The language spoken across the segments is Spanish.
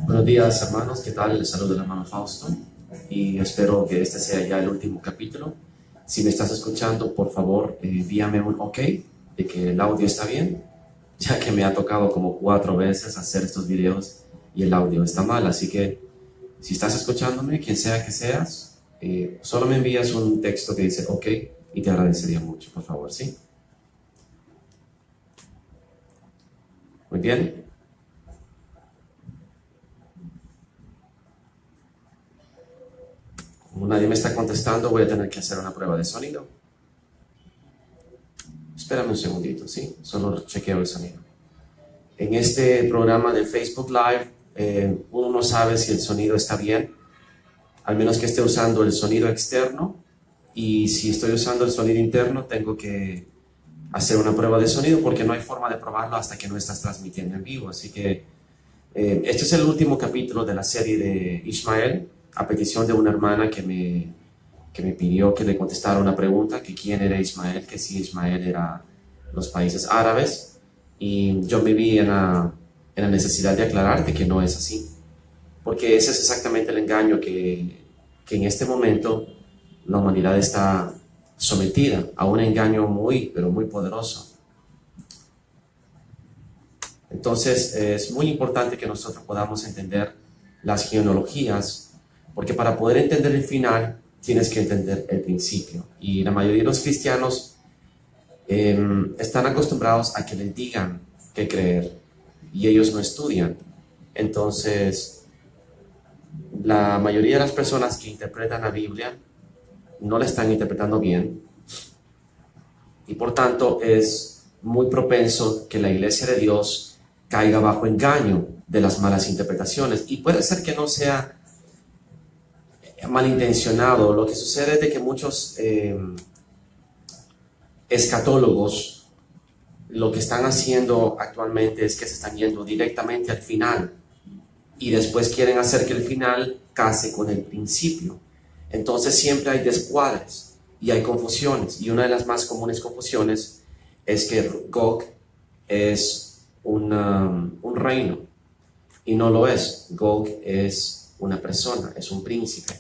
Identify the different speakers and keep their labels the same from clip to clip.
Speaker 1: Buenos días, hermanos, ¿qué tal? Les saludo el hermano Fausto y espero que este sea ya el último capítulo. Si me estás escuchando, por favor, envíame un ok de que el audio está bien, ya que me ha tocado como 4 veces hacer estos videos y el audio está mal. Así que si estás escuchándome, quien sea que seas, solo me envías un texto que dice ok y te agradecería mucho, por favor, ¿sí? Muy bien. Como nadie me está contestando, voy a tener que hacer una prueba de sonido. Espérame un segundito, ¿sí? Solo chequeo el sonido. En este programa de Facebook Live, uno no sabe si el sonido está bien, al menos que esté usando el sonido externo. Y si estoy usando el sonido interno, tengo que hacer una prueba de sonido porque no hay forma de probarlo hasta que no estás transmitiendo en vivo. Así que este es el último capítulo de la serie de Ismael, a petición de una hermana que me pidió que le contestara una pregunta, que quién era Ismael, que si Ismael era los países árabes, y yo me vi en la necesidad de aclararte que no es así, porque ese es exactamente el engaño que en este momento la humanidad está sometida a un engaño muy, pero muy poderoso. Entonces es muy importante que nosotros podamos entender las genealogías, porque para poder entender el final tienes que entender el principio. Y la mayoría de los cristianos están acostumbrados a que les digan qué creer y ellos no estudian. Entonces la mayoría de las personas que interpretan la Biblia no la están interpretando bien y por tanto es muy propenso que la iglesia de Dios caiga bajo engaño de las malas interpretaciones. Y puede ser que no sea malintencionado. Lo que sucede es de que muchos escatólogos lo que están haciendo actualmente es que se están yendo directamente al final y después quieren hacer que el final case con el principio. Entonces siempre hay descuadres y hay confusiones, y una de las más comunes confusiones es que Gog es un reino, y no lo es. Gog es una persona, es un príncipe.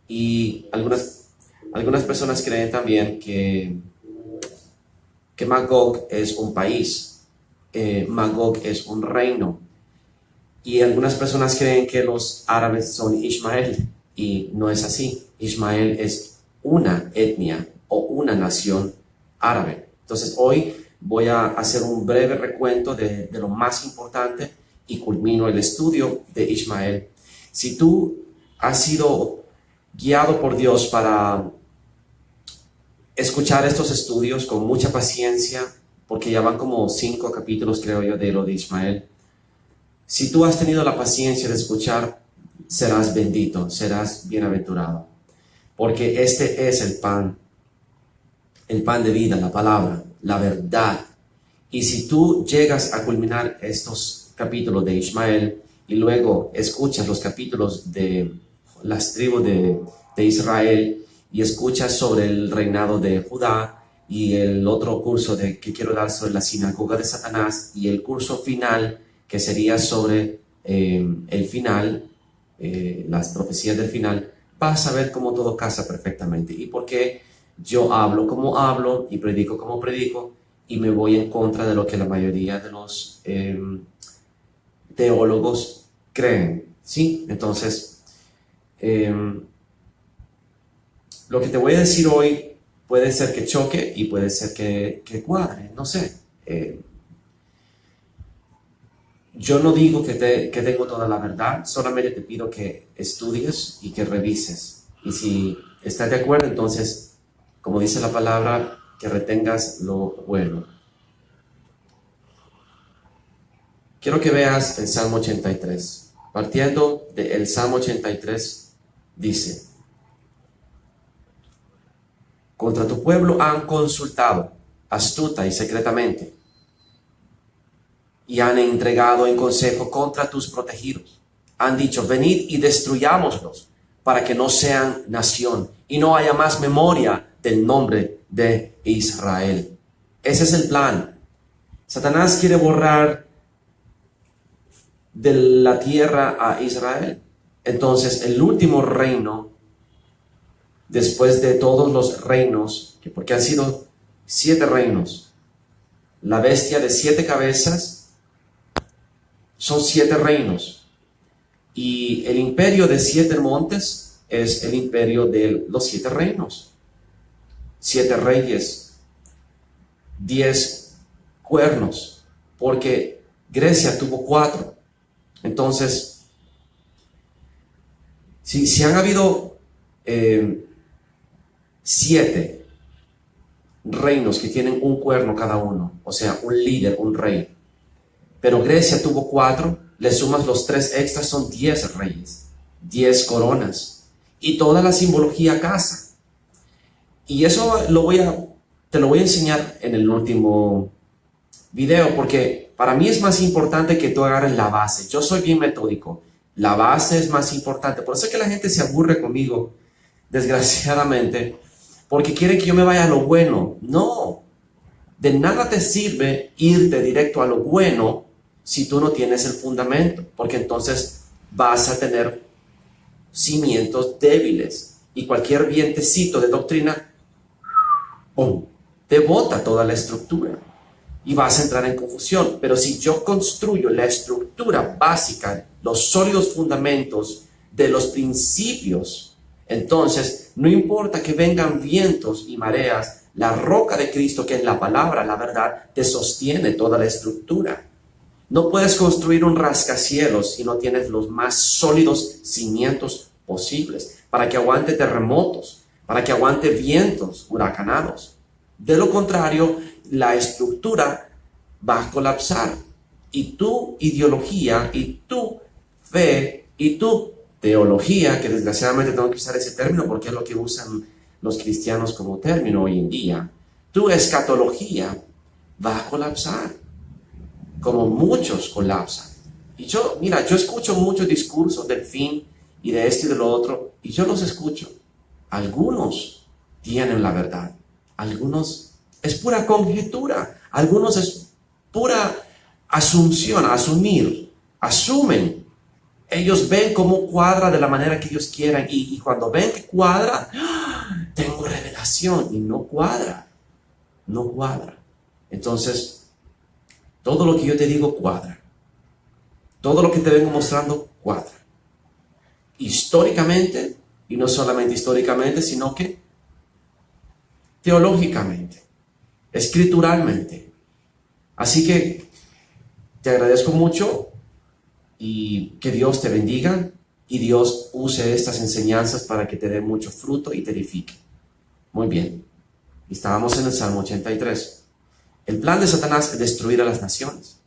Speaker 1: Y algunas personas creen también que Magog es un país, Magog es un reino. Y algunas personas creen que los árabes son Ismael, y no es así. Ismael es una etnia o una nación árabe. Entonces hoy voy a hacer un breve recuento de lo más importante y culmino el estudio de Ismael. Si tú has sido guiado por Dios para escuchar estos estudios con mucha paciencia, porque ya van como 5 capítulos, creo yo, de lo de Ismael. Si tú has tenido la paciencia de escuchar, serás bendito, serás bienaventurado, porque este es el pan de vida, la palabra, la verdad. Y si tú llegas a culminar estos capítulos de Ismael y luego escuchas los capítulos de las tribus de Israel y escuchas sobre el reinado de Judá y el otro curso que quiero dar sobre la sinagoga de Satanás y el curso final que sería sobre el final, las profecías del final, vas a ver cómo todo casa perfectamente y por qué yo hablo como hablo y predico como predico y me voy en contra de lo que la mayoría de los teólogos creen, ¿sí? Entonces, lo que te voy a decir hoy puede ser que choque y puede ser que cuadre, no sé. Yo no digo que tengo toda la verdad, solamente te pido que estudies y que revises. Y si estás de acuerdo, entonces, como dice la palabra, que retengas lo bueno. Quiero que veas el Salmo 83. Partiendo del Salmo 83, dice: contra tu pueblo han consultado, astuta y secretamente, y han entregado en consejo contra tus protegidos. han dicho, venid y destruyámoslos para que no sean nación y no haya más memoria del nombre de Israel. Ese es el plan. Satanás quiere borrar de la tierra a Israel. Entonces, el último reino, después de todos los reinos, porque han sido 7 reinos, la bestia de 7 cabezas, son 7 reinos. Y el imperio de 7 montes es el imperio de los 7 reinos. 7 reyes, 10 cuernos, porque Grecia tuvo 4. Entonces, si han habido 7 reinos que tienen un cuerno cada uno, o sea, un líder, un rey, pero Grecia tuvo 4, le sumas los 3 extras, son 10 reyes, 10 coronas, y toda la simbología casa. Y eso te lo voy a enseñar en el último video, porque para mí es más importante que tú agarres la base. Yo soy bien metódico, la base es más importante. Por eso es que la gente se aburre conmigo, desgraciadamente, porque quiere que yo me vaya a lo bueno. No, de nada te sirve irte directo a lo bueno si tú no tienes el fundamento, porque entonces vas a tener cimientos débiles y cualquier vientecito de doctrina, ¡pum!, te bota toda la estructura y vas a entrar en confusión. Pero si yo construyo la estructura básica, los sólidos fundamentos de los principios, entonces no importa que vengan vientos y mareas, la roca de Cristo, que es la palabra, la verdad, te sostiene toda la estructura. No puedes construir un rascacielos si no tienes los más sólidos cimientos posibles, para que aguante terremotos, para que aguante vientos huracanados. De lo contrario, la estructura va a colapsar y tu ideología y tu fe y tu teología, que desgraciadamente tengo que usar ese término porque es lo que usan los cristianos como término hoy en día, tu escatología va a colapsar, como muchos colapsan. Y yo escucho muchos discursos del fin y de esto y de lo otro, y yo los escucho. Algunos tienen la verdad, algunos es pura conjetura, algunos es pura asunción, asumen. Ellos ven cómo cuadra de la manera que ellos quieran, y cuando ven que cuadra, tengo revelación, y no cuadra. Entonces, todo lo que yo te digo cuadra. Todo lo que te vengo mostrando cuadra. Históricamente, y no solamente históricamente, sino que teológicamente, escrituralmente. Así que te agradezco mucho y que Dios te bendiga y Dios use estas enseñanzas para que te dé mucho fruto y te edifique. Muy bien. Estábamos en el Salmo 83. El plan de Satanás es destruir a las naciones.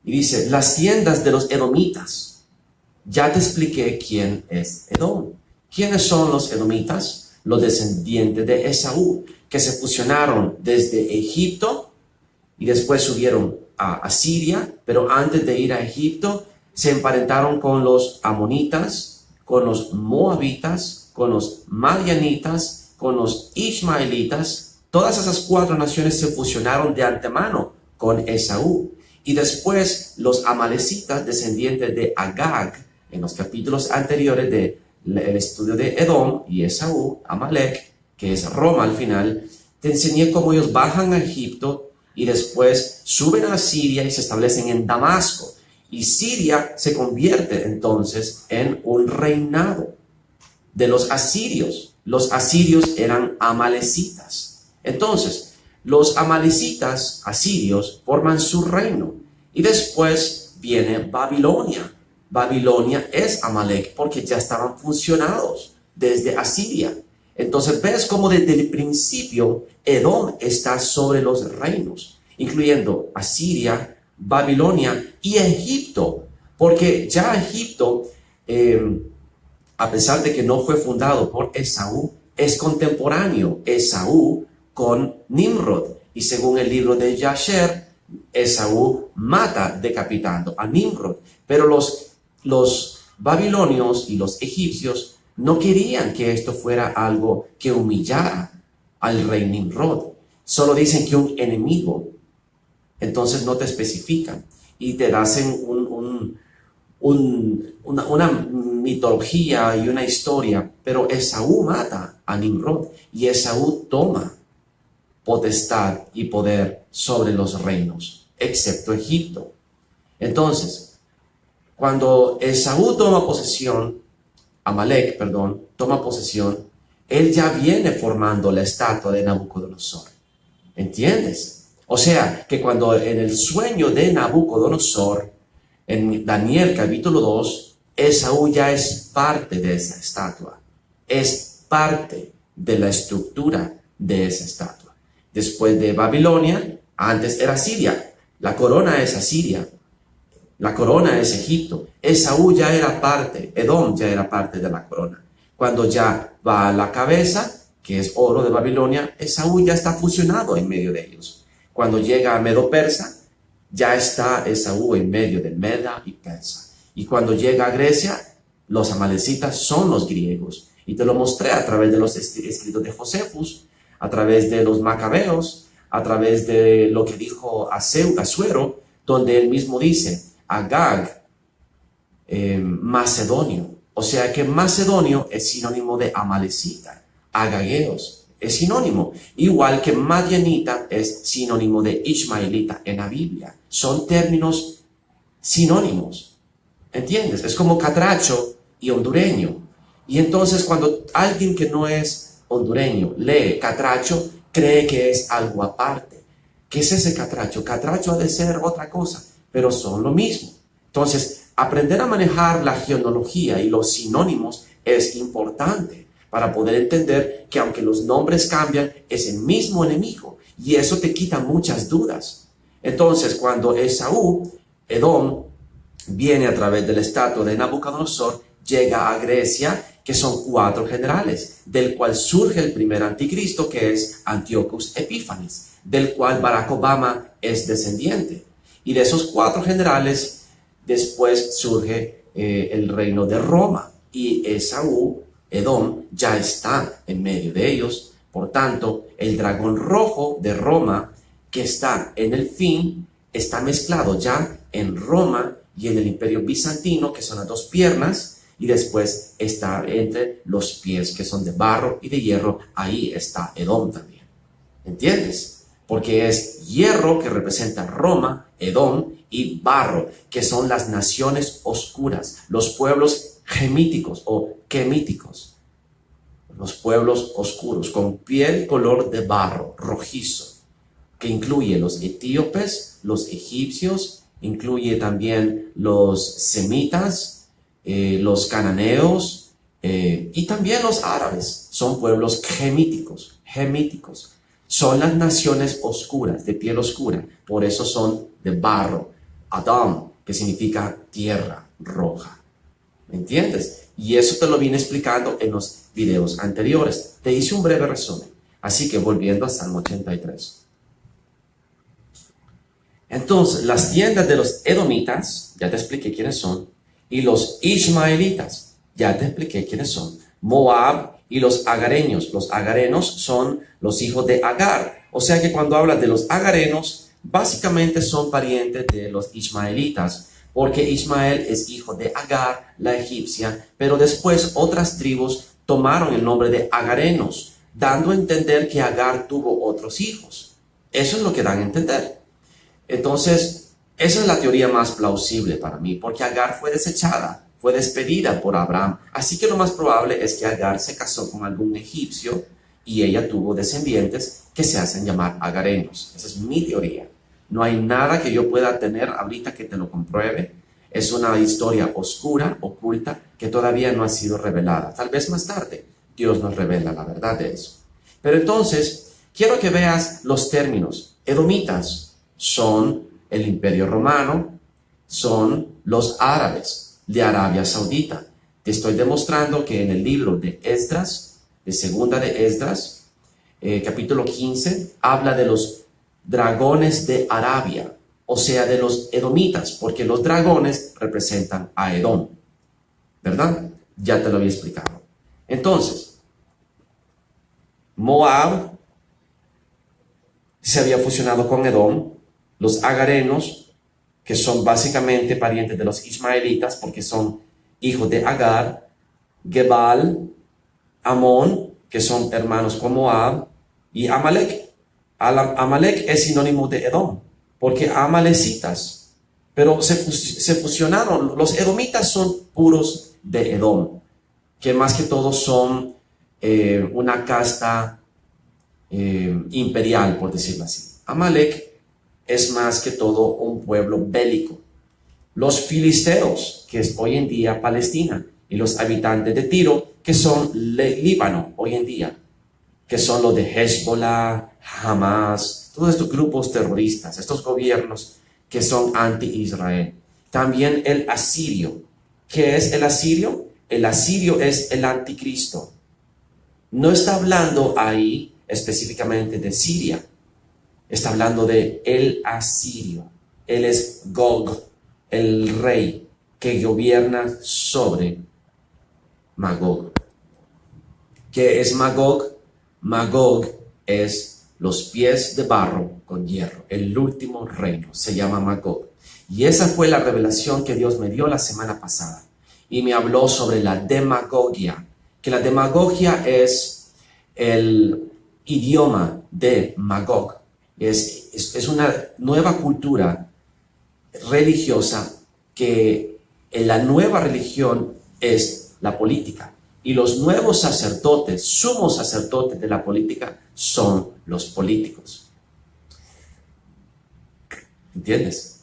Speaker 1: Y dice, las tiendas de los edomitas. Ya te expliqué quién es Edom. ¿Quiénes son los edomitas? Los descendientes de Esaú, que se fusionaron desde Egipto y después subieron a Asiria, pero antes de ir a Egipto se emparentaron con los amonitas, con los moabitas, con los madianitas, con los ismaelitas. Todas esas 4 naciones se fusionaron de antemano con Esaú. Y después los amalecitas, descendientes de Agag, en los capítulos anteriores del estudio de Edom y Esaú, Amalek, que es Roma al final, te enseñé cómo ellos bajan a Egipto y después suben a Siria y se establecen en Damasco. Y Siria se convierte entonces en un reinado de los asirios. Los asirios eran amalecitas. Entonces, los amalecitas asirios forman su reino. Y después viene Babilonia. Babilonia es Amalek porque ya estaban fusionados desde Asiria. Entonces ves cómo desde el principio Edom está sobre los reinos, incluyendo Asiria, Babilonia y Egipto. Porque ya Egipto, a pesar de que no fue fundado por Esaú, es contemporáneo Esaú con Nimrod. Y según el libro de Yasher, Esaú mata decapitando a Nimrod. Pero los babilonios y los egipcios no querían que esto fuera algo que humillara al rey Nimrod. Solo dicen que un enemigo. Entonces no te especifican y te hacen una mitología y una historia. Pero Esaú mata a Nimrod y Esaú toma potestad y poder sobre los reinos, excepto Egipto. Entonces, cuando Esaú toma posesión, Amalek, toma posesión, él ya viene formando la estatua de Nabucodonosor. ¿Entiendes? O sea, que cuando en el sueño de Nabucodonosor, en Daniel capítulo 2, Esaú ya es parte de esa estatua. Es parte de la estructura de esa estatua. Después de Babilonia, antes era Siria. La corona es Asiria. La corona es Egipto. Esaú ya era parte, Edom ya era parte de la corona. Cuando ya va a la cabeza, que es oro de Babilonia, Esaú ya está fusionado en medio de ellos. Cuando llega a Medo-Persa, ya está Esaú en medio de Meda y Persa. Y cuando llega a Grecia, los amalecitas son los griegos. Y te lo mostré a través de los escritos de Josefus, a través de los macabeos, a través de lo que dijo Asuero, donde él mismo dice, Agag, macedonio. O sea que macedonio es sinónimo de amalecita. Agageos es sinónimo. Igual que madianita es sinónimo de ismaelita en la Biblia. Son términos sinónimos. ¿Entiendes? Es como catracho y hondureño. Y entonces cuando alguien que no es hondureño lee catracho, cree que es algo aparte. ¿Qué es ese catracho? Catracho ha de ser otra cosa, pero son lo mismo. Entonces, aprender a manejar la genealogía y los sinónimos es importante para poder entender que aunque los nombres cambian, es el mismo enemigo. Y eso te quita muchas dudas. Entonces, cuando Esaú, Edom, viene a través de la estatua de Nabucodonosor, llega a Grecia, que son 4 generales, del cual surge el primer anticristo, que es Antiochus Epífanes, del cual Barack Obama es descendiente. Y de esos 4 generales, después surge el reino de Roma. Y Esaú, Edom, ya está en medio de ellos. Por tanto, el dragón rojo de Roma, que está en el fin, está mezclado ya en Roma y en el imperio bizantino, que son las 2 piernas, y después está entre los pies, que son de barro y de hierro. Ahí está Edom también. ¿Entiendes? Porque es hierro, que representa Roma, Edom, y barro, que son las naciones oscuras, los pueblos gemíticos o quemíticos, los pueblos oscuros, con piel color de barro, rojizo, que incluye los etíopes, los egipcios, incluye también los semitas, los cananeos y también los árabes. Son pueblos gemíticos. Son las naciones oscuras, de piel oscura, por eso son de barro. Adam, que significa tierra roja. ¿Me entiendes? Y eso te lo vine explicando en los videos anteriores. Te hice un breve resumen. Así que volviendo a Salmo 83. Entonces, las tiendas de los edomitas, ya te expliqué quiénes son, y los ismaelitas, ya te expliqué quiénes son. Moab y los agareños. Los agarenos son los hijos de Agar. O sea que cuando hablas de los agarenos, básicamente son parientes de los ismaelitas, porque Ismael es hijo de Agar, la egipcia, pero después otras tribus tomaron el nombre de agarenos, dando a entender que Agar tuvo otros hijos. Eso es lo que dan a entender. Entonces, esa es la teoría más plausible para mí, porque Agar fue desechada, fue despedida por Abraham. Así que lo más probable es que Agar se casó con algún egipcio y ella tuvo descendientes que se hacen llamar agarenos. Esa es mi teoría. No hay nada que yo pueda tener ahorita que te lo compruebe. Es una historia oscura, oculta, que todavía no ha sido revelada. Tal vez más tarde Dios nos revela la verdad de eso. Pero entonces, quiero que veas los términos. Edomitas son el Imperio Romano, son los árabes de Arabia Saudita. Te estoy demostrando que en el libro de Esdras, de Segunda de Esdras, capítulo 15, habla de los dragones de Arabia. o sea, de los edomitas, porque los dragones representan a Edom, ¿verdad? Ya te lo había explicado. Entonces, Moab se había fusionado con Edom, los agarenos, que son básicamente parientes de los ismaelitas, porque son hijos de Agar, Gebal, Amón, que son hermanos con Moab, y Amalek. Amalek es sinónimo de Edom, porque amalecitas, pero se fusionaron. Los edomitas son puros de Edom, que más que todo son una casta imperial, por decirlo así. Amalek es más que todo un pueblo bélico. Los filisteos, que es hoy en día Palestina, y los habitantes de Tiro, que son Líbano hoy en día, que son los de Hezbollah, Hamas, todos estos grupos terroristas, estos gobiernos que son anti-Israel. También el asirio. ¿Qué es el asirio? El asirio es el anticristo. No está hablando ahí específicamente de Siria, está hablando de el asirio. Él es Gog, el rey que gobierna sobre Magog. ¿Qué es Magog? Magog es los pies de barro con hierro. El último reino se llama Magog. Y esa fue la revelación que Dios me dio la semana pasada. Y me habló sobre la demagogia. Que la demagogia es el idioma de Magog. Es una nueva cultura religiosa que en la nueva religión es la política. Y los nuevos sacerdotes, sumos sacerdotes de la política, son los políticos. ¿Entiendes?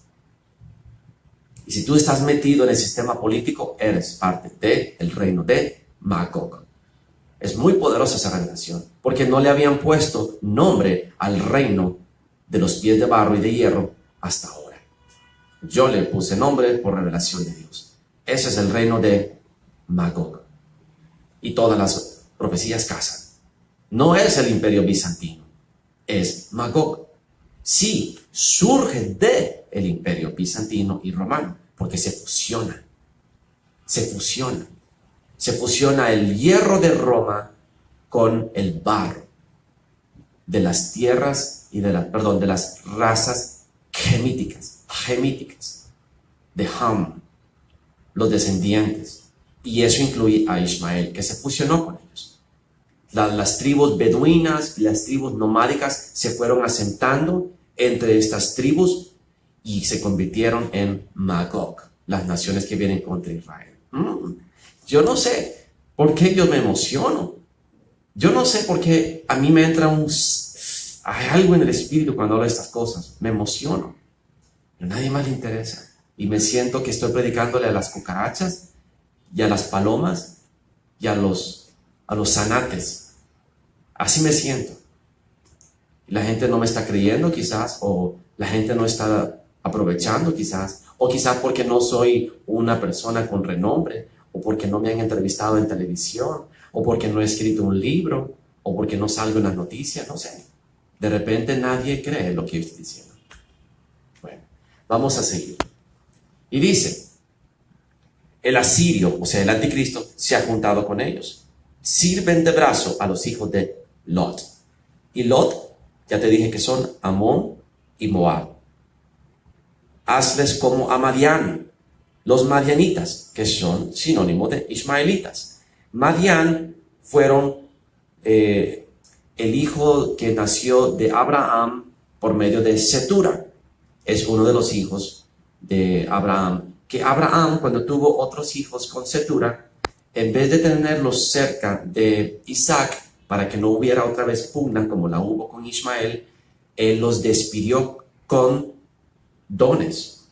Speaker 1: Y si tú estás metido en el sistema político, eres parte del reino de Magog. Es muy poderosa esa revelación, porque no le habían puesto nombre al reino de los pies de barro y de hierro hasta ahora. Yo le puse nombre por revelación de Dios. Ese es el reino de Magog. Y todas las profecías casan. No es el imperio bizantino, es Magog. Sí, surge de el imperio bizantino y romano, porque se fusiona. Se fusiona. Se fusiona el hierro de Roma con el barro de las tierras y de las razas gemíticas, de Ham, los descendientes. Y eso incluye a Ismael, que se fusionó con ellos. Las tribus beduinas, las tribus nomádicas se fueron asentando entre estas tribus y se convirtieron en Magog, las naciones que vienen contra Israel. Yo no sé por qué yo me emociono. Yo no sé por qué a mí me entra hay algo en el espíritu cuando hablo de estas cosas. Me emociono. Pero a nadie más le interesa. Y me siento que estoy predicándole a las cucarachas y a las palomas y a los zanates. Así me siento. Y la gente no me está creyendo quizás, o la gente no está aprovechando quizás, o quizás porque no soy una persona con renombre, o porque no me han entrevistado en televisión, o porque no he escrito un libro, o porque no salgo en las noticias, no sé. De repente nadie cree lo que yo estoy diciendo. Bueno, vamos a seguir. Y dice, el asirio, o sea, el anticristo, se ha juntado con ellos. Sirven de brazo a los hijos de Lot. Y Lot, ya te dije que son Amón y Moab. Hazles como a Madián, los madianitas, que son sinónimo de ismaelitas. Madián fueron el hijo que nació de Abraham por medio de Setura. Es uno de los hijos de Abraham. Que Abraham, cuando tuvo otros hijos con Setura, en vez de tenerlos cerca de Isaac, para que no hubiera otra vez pugna como la hubo con Ismael, él los despidió con dones.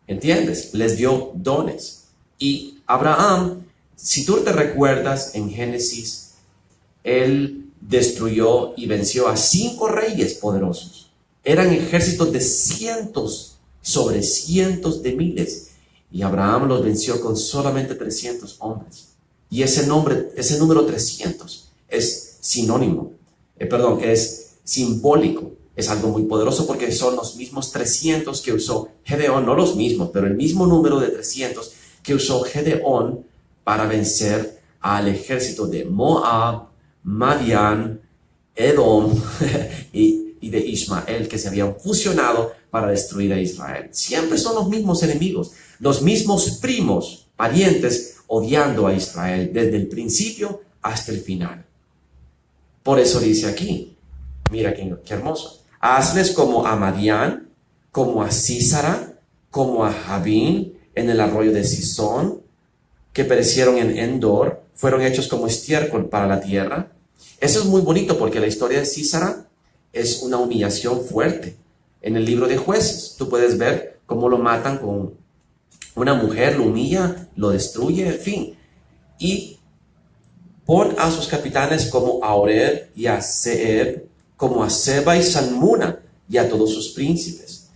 Speaker 1: ¿Entiendes? Les dio dones. Y Abraham, si tú te recuerdas en Génesis, él destruyó y venció a 5 reyes poderosos. Eran ejércitos de cientos sobre cientos de miles. Y Abraham los venció con solamente 300 hombres. Y ese número 300 es sinónimo, es simbólico Es algo muy poderoso porque son los mismos 300 que usó Gedeón, no los mismos, pero el mismo número de 300 que usó Gedeón para vencer al ejército de Moab, Madián, Edom y de Ismael, que se habían fusionado para destruir a Israel. Siempre son los mismos enemigos, los mismos primos, parientes, odiando a Israel desde el principio hasta el final. Por eso dice aquí, mira qué hermoso, hazles como a Madián, como a Sísara, como a Jabín en el arroyo de Sison, que perecieron en Endor, fueron hechos como estiércol para la tierra. Eso es muy bonito porque la historia de Sísara es una humillación fuerte. En el libro de Jueces, tú puedes ver cómo lo matan con una mujer, lo humilla, lo destruye, en fin. Y pon a sus capitanes como a Oreb y a Zeeb, como a Seba y Salmuna y a todos sus príncipes.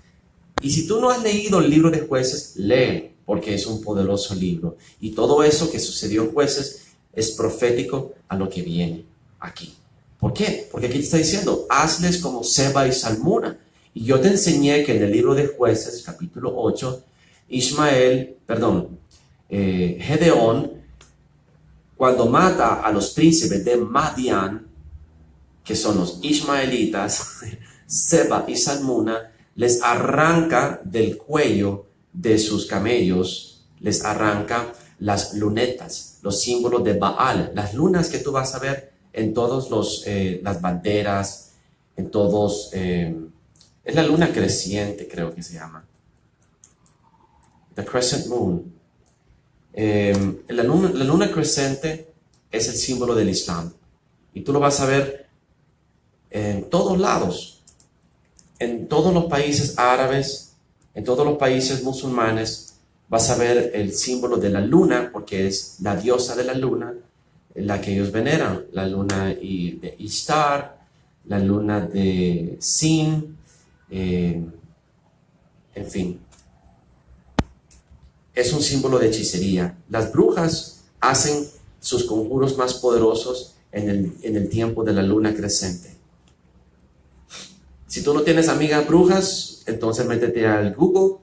Speaker 1: Y si tú no has leído el libro de Jueces, lee, porque es un poderoso libro. Y todo eso que sucedió en Jueces es profético a lo que viene aquí. ¿Por qué? Porque aquí te está diciendo, hazles como Seba y Salmuna. Y yo te enseñé que en el libro de Jueces, capítulo 8, Gedeón, cuando mata a los príncipes de Madián, que son los ismaelitas, Seba y Salmuna, les arranca del cuello de sus camellos, les arranca las lunetas, los símbolos de Baal, las lunas que tú vas a ver en todos las banderas, en todos, es la luna creciente, creo que se llama, the crescent moon. La luna creciente es el símbolo del Islam, y tú lo vas a ver en todos lados, en todos los países árabes, en todos los países musulmanes, vas a ver el símbolo de la luna, porque es la diosa de la luna, la que ellos veneran, la luna de Ishtar, la luna de Sin, en fin. Es un símbolo de hechicería. Las brujas hacen sus conjuros más poderosos en el tiempo de la luna creciente. Si tú no tienes amigas brujas, entonces métete al Google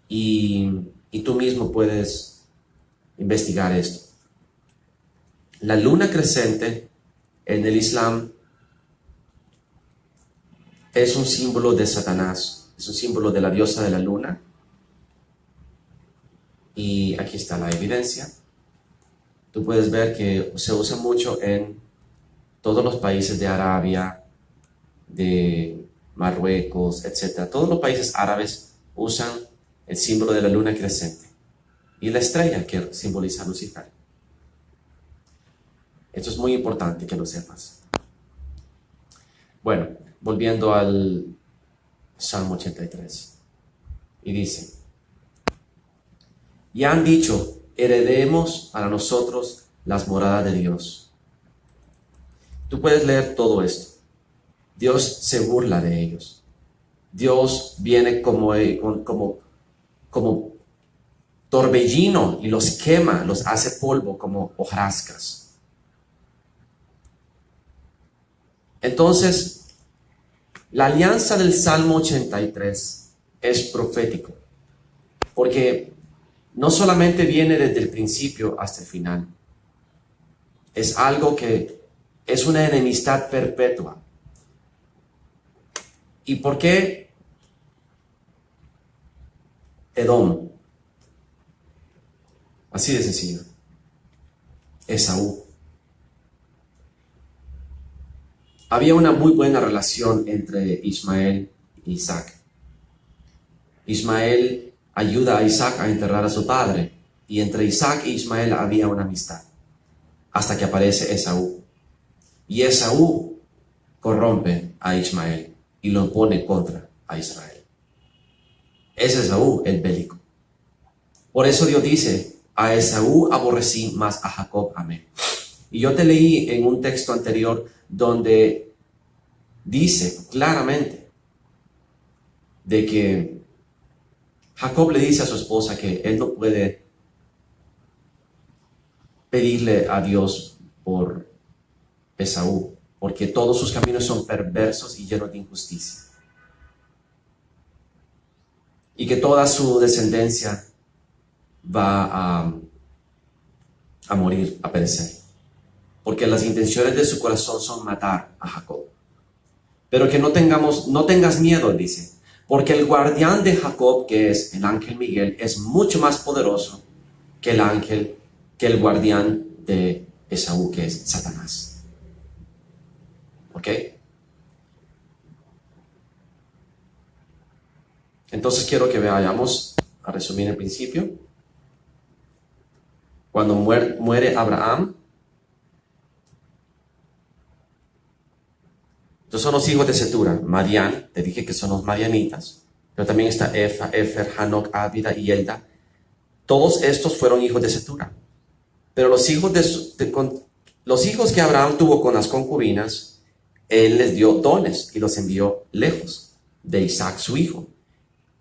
Speaker 1: y tú mismo puedes investigar esto. La luna creciente en el Islam es un símbolo de Satanás, es un símbolo de la diosa de la luna. Y aquí está la evidencia. Tú puedes ver que se usa mucho en todos los países de Arabia, de Marruecos, etc. Todos los países árabes usan el símbolo de la luna creciente y la estrella que simboliza a Lucifer. Esto es muy importante que lo sepas. Bueno, volviendo al Salmo 83. Y dice, y han dicho, heredemos para nosotros las moradas de Dios. Tú puedes leer todo esto. Dios se burla de ellos. Dios viene como torbellino y los quema, los hace polvo como hojarascas. Entonces, la alianza del Salmo 83 es profético, porque no solamente viene desde el principio hasta el final, es algo que es una enemistad perpetua. ¿Y por qué Edom? Así de sencillo. Esaú. Había una muy buena relación entre Ismael e Isaac. Ismael ayuda a Isaac a enterrar a su padre, y entre Isaac e Ismael había una amistad, hasta que aparece Esaú. Y Esaú corrompe a Ismael y lo pone contra a Israel. Es Esaú el bélico. Por eso Dios dice, a Esaú aborrecí, mas a Jacob amé. Y yo te leí en un texto anterior donde dice claramente de que Jacob le dice a su esposa que él no puede pedirle a Dios por Esaú, porque todos sus caminos son perversos y llenos de injusticia. Y que toda su descendencia va a morir, a perecer. Porque las intenciones de su corazón son matar a Jacob. Pero que no tengas miedo, dice, porque el guardián de Jacob, que es el ángel Miguel, es mucho más poderoso que el guardián de Esaú, que es Satanás. ¿Ok? Entonces quiero que vayamos a resumir el principio. Cuando muere Abraham, estos son los hijos de Setura: Madián, te dije que son los madianitas, pero también está Efer, Hanok, Abida y Elda. Todos estos fueron hijos de Setura. Pero los hijos que Abraham tuvo con las concubinas, él les dio dones y los envió lejos de Isaac, su hijo.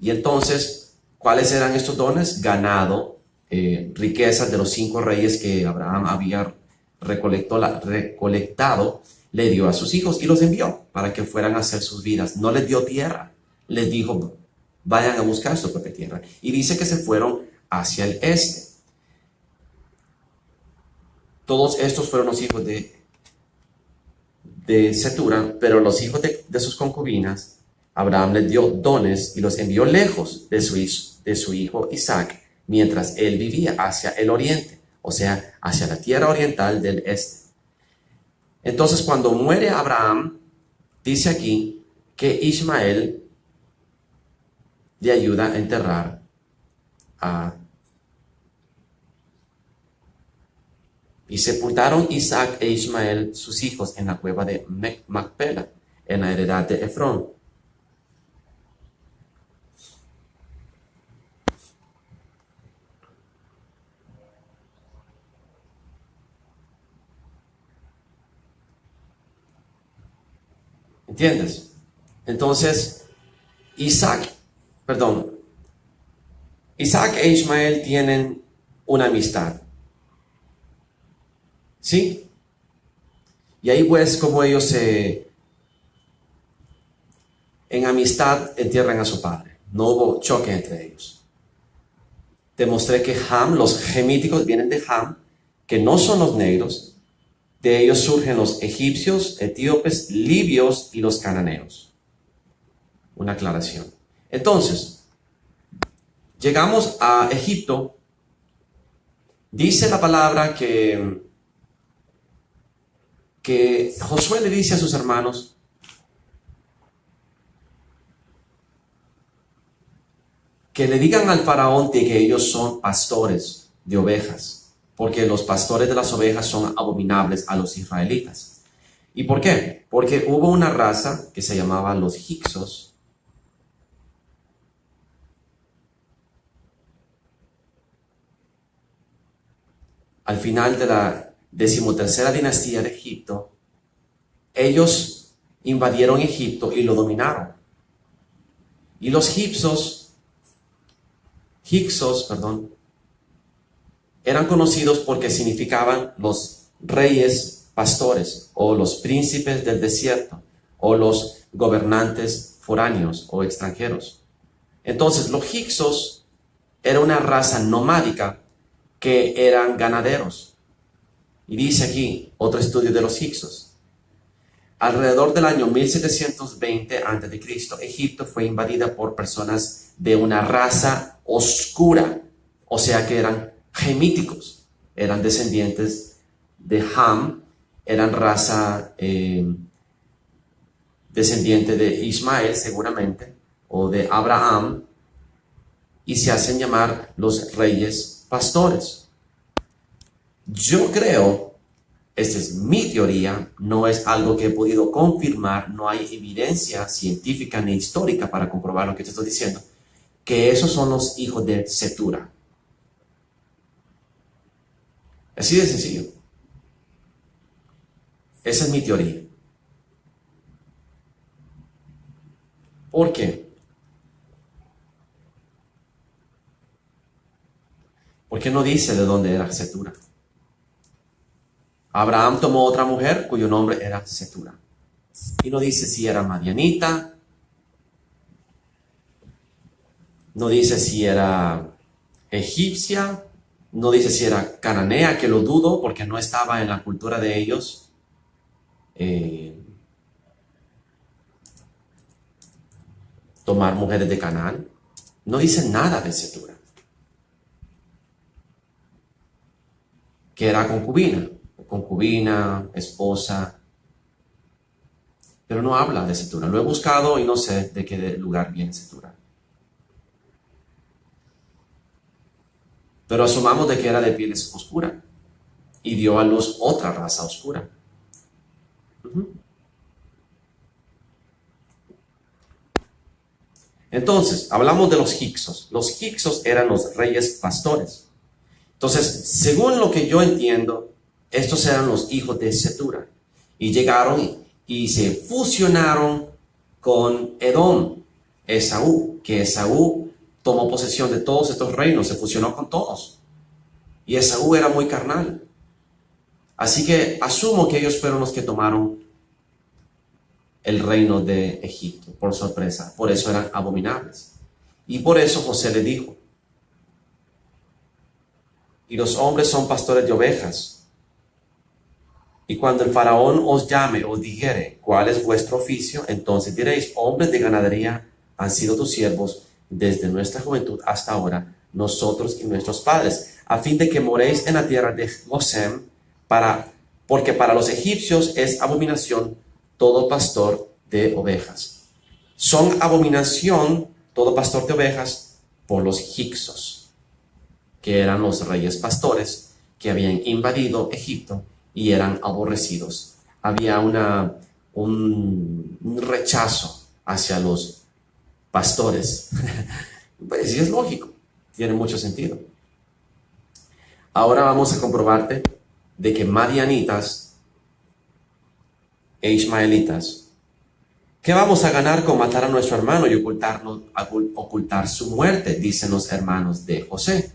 Speaker 1: Y entonces, ¿cuáles eran estos dones? Ganado, riquezas de los 5 reyes que Abraham había recolectado, le dio a sus hijos y los envió para que fueran a hacer sus vidas. No les dio tierra, les dijo, vayan a buscar su propia tierra. Y dice que se fueron hacia el este. Todos estos fueron los hijos de Setura, pero los hijos de sus concubinas, Abraham les dio dones y los envió lejos de su hijo Isaac, mientras él vivía hacia el oriente, o sea, hacia la tierra oriental del este. Entonces, cuando muere Abraham, dice aquí que Ismael le ayuda a enterrar y sepultaron Isaac e Ismael, sus hijos, en la cueva de Macpela, en la heredad de Efrón. ¿Entiendes? Entonces, Isaac e Ismael tienen una amistad. ¿Sí? Y ahí pues como ellos en amistad entierran a su padre. No hubo choque entre ellos. Demostré que Ham, los gemíticos vienen de Ham, que no son los negros. De ellos surgen los egipcios, etíopes, libios y los cananeos. Una aclaración. Entonces, llegamos a Egipto. Dice la palabra que Josué le dice a sus hermanos que le digan al faraón de que ellos son pastores de ovejas, porque los pastores de las ovejas son abominables a los israelitas. ¿Y por qué? Porque hubo una raza que se llamaba los Hicsos, al final de la 13ª dinastía de Egipto. Ellos invadieron Egipto y lo dominaron. Y los Hicsos, eran conocidos porque significaban los reyes pastores, o los príncipes del desierto, o los gobernantes foráneos o extranjeros. Entonces, los Hicsos era una raza nomádica que eran ganaderos. Y dice aquí otro estudio de los Hicsos. Alrededor del año 1720 a.C., Egipto fue invadida por personas de una raza oscura, o sea que eran gemíticos, eran descendientes de Ham, eran raza descendiente de Ismael seguramente, o de Abraham, y se hacen llamar los reyes pastores. Yo creo, esta es mi teoría, no es algo que he podido confirmar, no hay evidencia científica ni histórica para comprobar lo que te estoy diciendo, que esos son los hijos de Setura. Así de sencillo. Esa es mi teoría. ¿Por qué? Porque no dice de dónde era Setura. Abraham tomó otra mujer cuyo nombre era Setura. Y no dice si era madianita, no dice si era egipcia, no dice si era cananea, que lo dudo porque no estaba en la cultura de ellos. Tomar mujeres de Canaán. No dice nada de Setura, que era concubina, esposa, pero no habla de Setura. Lo he buscado y no sé de qué lugar viene Setura. Pero asumamos de que era de piel oscura y dio a luz otra raza oscura. Entonces, hablamos de los hicsos. Los hicsos eran los reyes pastores. Entonces, según lo que yo entiendo, estos eran los hijos de Setura. Y llegaron y se fusionaron con Edom, Esaú, que Esaú tomó posesión de todos estos reinos, se fusionó con todos. Y Esaú era muy carnal. Así que asumo que ellos fueron los que tomaron el reino de Egipto por sorpresa. Por eso eran abominables. Y por eso José le dijo: y los hombres son pastores de ovejas. Y cuando el faraón os llame, os dijere cuál es vuestro oficio, entonces diréis: hombres de ganadería han sido tus siervos desde nuestra juventud hasta ahora, nosotros y nuestros padres, a fin de que moréis en la tierra de Gosén, porque para los egipcios es abominación todo pastor de ovejas. Son abominación todo pastor de ovejas por los hicsos, que eran los reyes pastores que habían invadido Egipto y eran aborrecidos. Había un rechazo hacia los pastores. Pues sí, es lógico, tiene mucho sentido. Ahora vamos a comprobarte de que madianitas e ismaelitas, ¿qué vamos a ganar con matar a nuestro hermano y ocultar su muerte? Dicen los hermanos de José.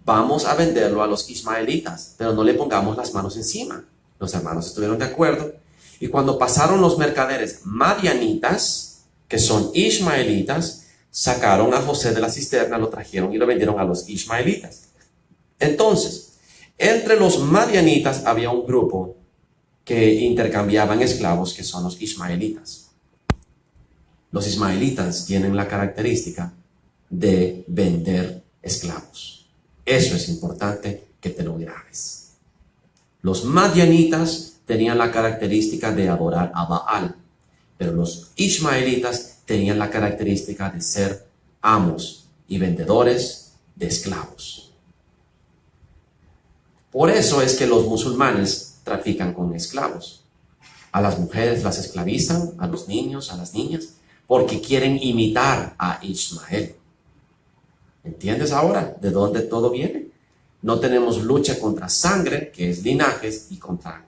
Speaker 1: Vamos a venderlo a los ismaelitas, pero no le pongamos las manos encima. Los hermanos estuvieron de acuerdo. Y cuando pasaron los mercaderes madianitas, que son ismaelitas, sacaron a José de la cisterna, lo trajeron y lo vendieron a los ismaelitas. Entonces, entre los madianitas había un grupo que intercambiaban esclavos, que son los ismaelitas. Los ismaelitas tienen la característica de vender esclavos. Eso es importante que te lo grabes. Los madianitas tenían la característica de adorar a Baal, pero los ismaelitas tenían la característica de ser amos y vendedores de esclavos. Por eso es que los musulmanes trafican con esclavos. A las mujeres las esclavizan, a los niños, a las niñas, porque quieren imitar a Ismael. ¿Entiendes ahora de dónde todo viene? No tenemos lucha contra sangre, que es linajes, y contra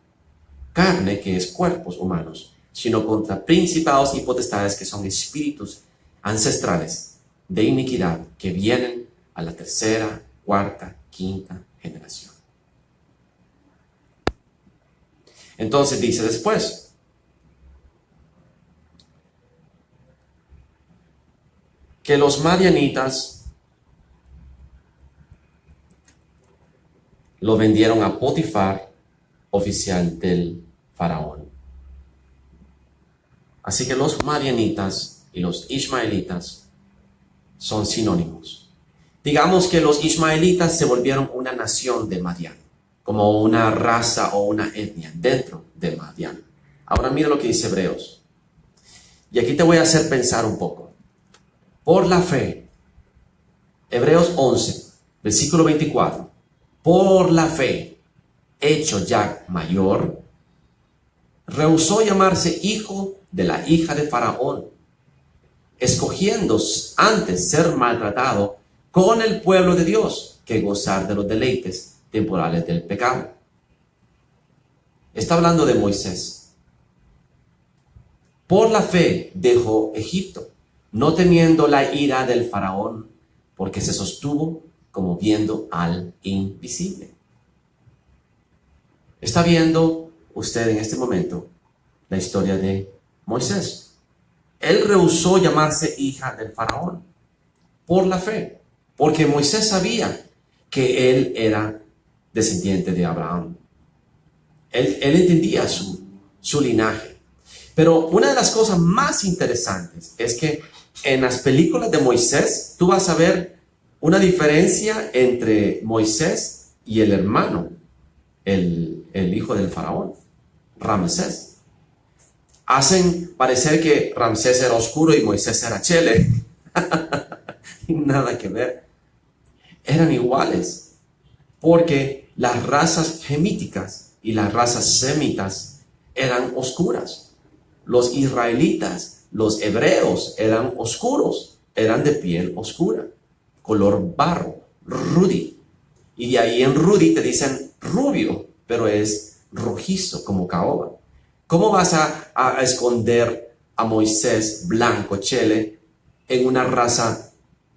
Speaker 1: carne, que es cuerpos humanos, sino contra principados y potestades, que son espíritus ancestrales de iniquidad que vienen a la tercera, cuarta, quinta generación. Entonces dice después: que los madianitas lo vendieron a Potifar, oficial del faraón. Así que los madianitas y los ismaelitas son sinónimos. Digamos que los ismaelitas se volvieron una nación de Madián, como una raza o una etnia dentro de Madián. Ahora mira lo que dice Hebreos. Y aquí te voy a hacer pensar un poco. Por la fe, Hebreos 11, versículo 24. Por la fe, hecho ya mayor, rehusó llamarse hijo de la hija de Faraón, escogiendo antes ser maltratado con el pueblo de Dios que gozar de los deleites temporales del pecado. Está hablando de Moisés. Por la fe dejó Egipto, no temiendo la ira del faraón, porque se sostuvo como viendo al invisible. Está viendo usted en este momento la historia de Moisés. Él rehusó llamarse hija del faraón por la fe, porque Moisés sabía que él era descendiente de Abraham. Él entendía su linaje. Pero una de las cosas más interesantes es que en las películas de Moisés tú vas a ver una diferencia entre Moisés y el hermano, el hijo del faraón, Ramsés. Hacen parecer que Ramsés era oscuro y Moisés era chele. Nada que ver. Eran iguales, porque las razas gemíticas y las razas semitas eran oscuras. Los israelitas, los hebreos eran oscuros, eran de piel oscura, color barro, rudí. Y de ahí en rudí te dicen rubio, pero es rojizo como caoba. ¿Cómo vas a esconder a Moisés blanco, chele, en una raza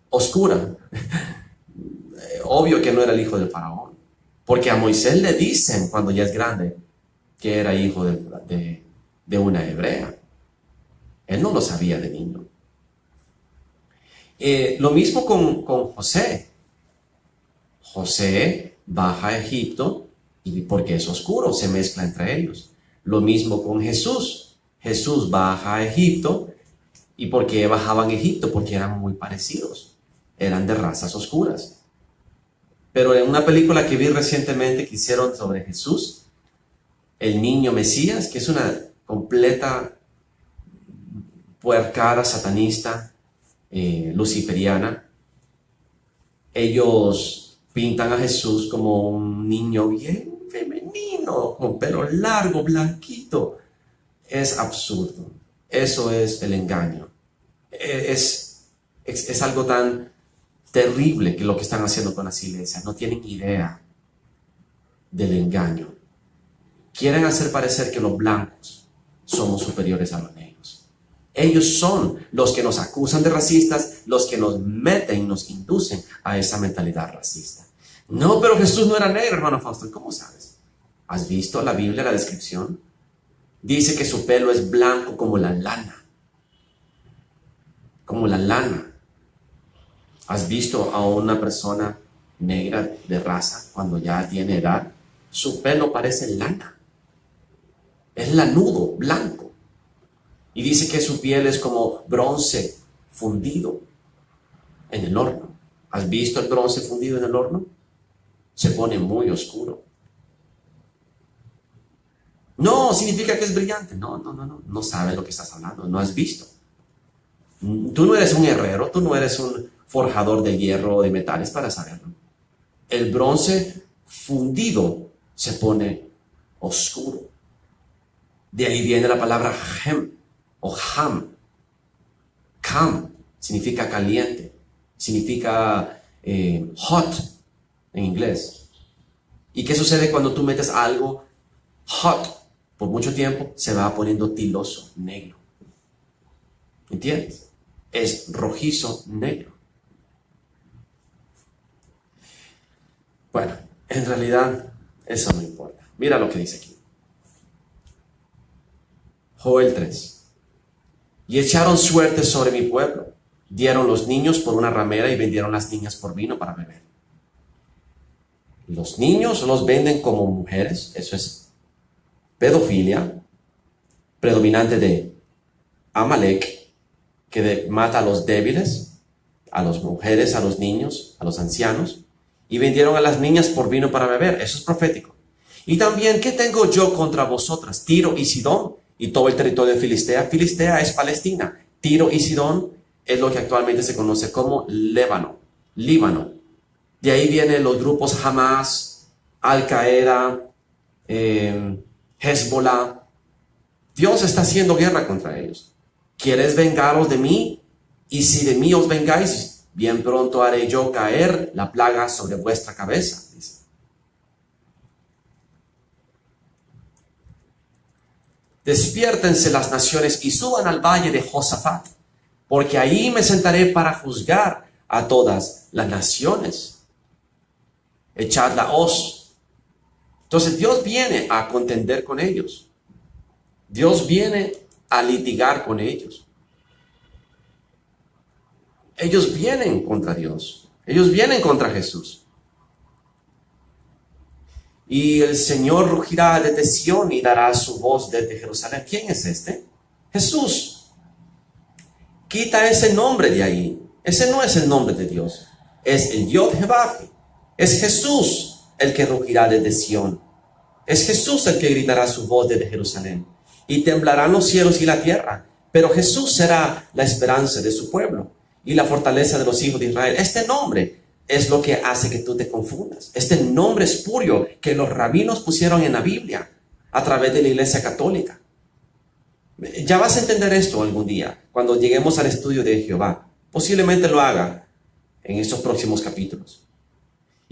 Speaker 1: oscura? Obvio que no era el hijo del faraón, porque a Moisés le dicen cuando ya es grande que era hijo de una hebrea. Él no lo sabía de niño. Lo mismo con José. José baja a Egipto y porque es oscuro, se mezcla entre ellos. Lo mismo con Jesús. Jesús baja a Egipto. ¿Y por qué bajaban a Egipto? Porque eran muy parecidos. Eran de razas oscuras. Pero en una película que vi recientemente que hicieron sobre Jesús, el niño Mesías, que es una completa puercada satanista, luciferiana, ellos pintan a Jesús como un niño bien femenino, con pelo largo, blanquito. Es absurdo. Eso es el engaño. Es algo tan terrible que lo que están haciendo con las iglesias. No tienen idea del engaño. Quieren hacer parecer que los blancos somos superiores a los negros. Ellos son los que nos acusan de racistas, los que nos meten, nos inducen a esa mentalidad racista. No, pero Jesús no era negro, hermano Fausto. ¿Cómo sabes? ¿Has visto la Biblia, la descripción? Dice que su pelo es blanco como la lana. Como la lana. ¿Has visto a una persona negra de raza cuando ya tiene edad? Su pelo parece lana. Es lanudo, blanco. Y dice que su piel es como bronce fundido en el horno. ¿Has visto el bronce fundido en el horno? Se pone muy oscuro. No, significa que es brillante. No sabes lo que estás hablando, no has visto. Tú no eres un herrero, tú no eres un forjador de hierro o de metales para saberlo. El bronce fundido se pone oscuro. De ahí viene la palabra hem o ham. Cam significa caliente, significa hot en inglés. ¿Y qué sucede cuando tú metes algo hot por mucho tiempo? Se va poniendo tiloso, negro. ¿Entiendes? Es rojizo, negro. Bueno, en realidad eso no importa. Mira lo que dice aquí. Joel 3. Y echaron suerte sobre mi pueblo. Dieron los niños por una ramera y vendieron las niñas por vino para beber. Los niños los venden como mujeres. Eso es pedofilia, predominante de Amalek, que mata a los débiles, a las mujeres, a los niños, a los ancianos, y vendieron a las niñas por vino para beber. Eso es profético. Y también, ¿qué tengo yo contra vosotras? Tiro y Sidón y todo el territorio de Filistea. Filistea es Palestina. Tiro y Sidón es lo que actualmente se conoce como Líbano. De ahí vienen los grupos Hamas, Al-Qaeda, Hezbollah. Dios está haciendo guerra contra ellos. ¿Quieres vengaros de mí? Y si de mí os vengáis, bien pronto haré yo caer la plaga sobre vuestra cabeza, dice. Despiértense las naciones y suban al valle de Josafat, porque ahí me sentaré para juzgar a todas las naciones. Echad la hoz Entonces Dios viene a contender con ellos. Dios viene a litigar con ellos. Ellos vienen contra Dios. Ellos vienen contra Jesús. Y el Señor rugirá desde Sión y dará su voz desde Jerusalén. ¿Quién es este? Jesús. Quita ese nombre de ahí. Ese no es el nombre de Dios. Es el Yod Jevaje. Es Jesús el que rugirá desde Sión. Es Jesús el que gritará su voz desde Jerusalén. Y temblarán los cielos y la tierra. Pero Jesús será la esperanza de su pueblo y la fortaleza de los hijos de Israel. Este nombre es lo que hace que tú te confundas. Este nombre espurio que los rabinos pusieron en la Biblia a través de la Iglesia Católica. Ya vas a entender esto algún día, cuando lleguemos al estudio de Jehová. Posiblemente lo haga en estos próximos capítulos.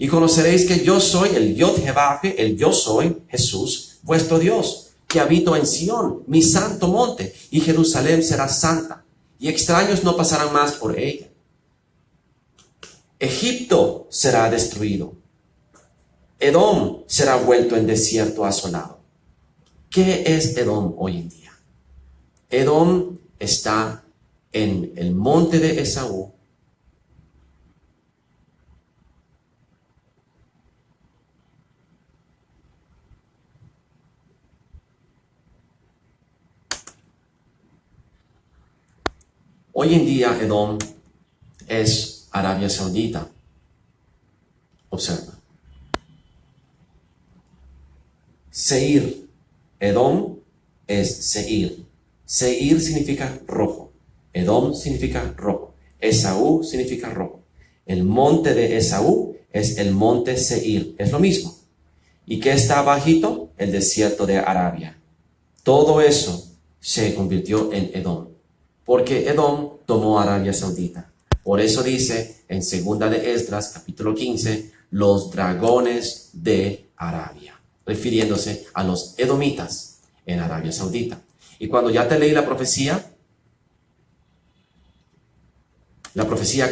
Speaker 1: Y conoceréis que yo soy el Yod Jevaje, el yo soy Jesús, vuestro Dios, que habito en Sión, mi santo monte, y Jerusalén será santa, y extraños no pasarán más por ella. Egipto será destruido. Edom será vuelto en desierto asolado. ¿Qué es Edom hoy en día? Edom está en el monte de Esaú. Hoy en día Edom es Arabia Saudita. Observa. Seir. Edom es Seir. Seir significa rojo. Edom significa rojo. Esaú significa rojo. El monte de Esaú es el monte Seir. Es lo mismo. ¿Y qué está abajito? El desierto de Arabia. Todo eso se convirtió en Edom. Porque Edom tomó Arabia Saudita. Por eso dice en segunda de Esdras, capítulo 15, los dragones de Arabia, refiriéndose a los edomitas en Arabia Saudita. Y cuando ya te leí la profecía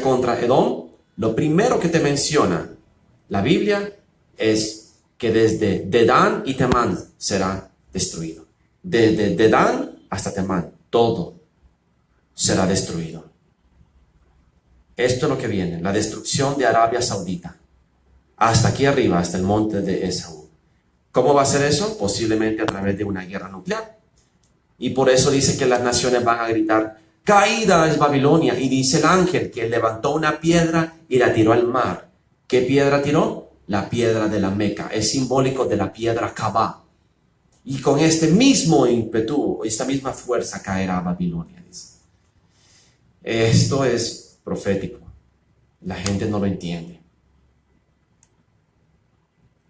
Speaker 1: contra Edom, lo primero que te menciona la Biblia es que desde Dedán y Temán será destruido. Desde Dedán hasta Temán, todo será destruido. Esto es lo que viene, la destrucción de Arabia Saudita. Hasta aquí arriba, hasta el monte de Esaú. ¿Cómo va a ser eso? Posiblemente a través de una guerra nuclear. Y por eso dice que las naciones van a gritar, caída es Babilonia. Y dice el ángel que levantó una piedra y la tiró al mar. ¿Qué piedra tiró? La piedra de la Meca. Es simbólico de la piedra Kabá. Y con este mismo ímpetu, esta misma fuerza caerá Babilonia. Dice. Esto es profético. La gente no lo entiende.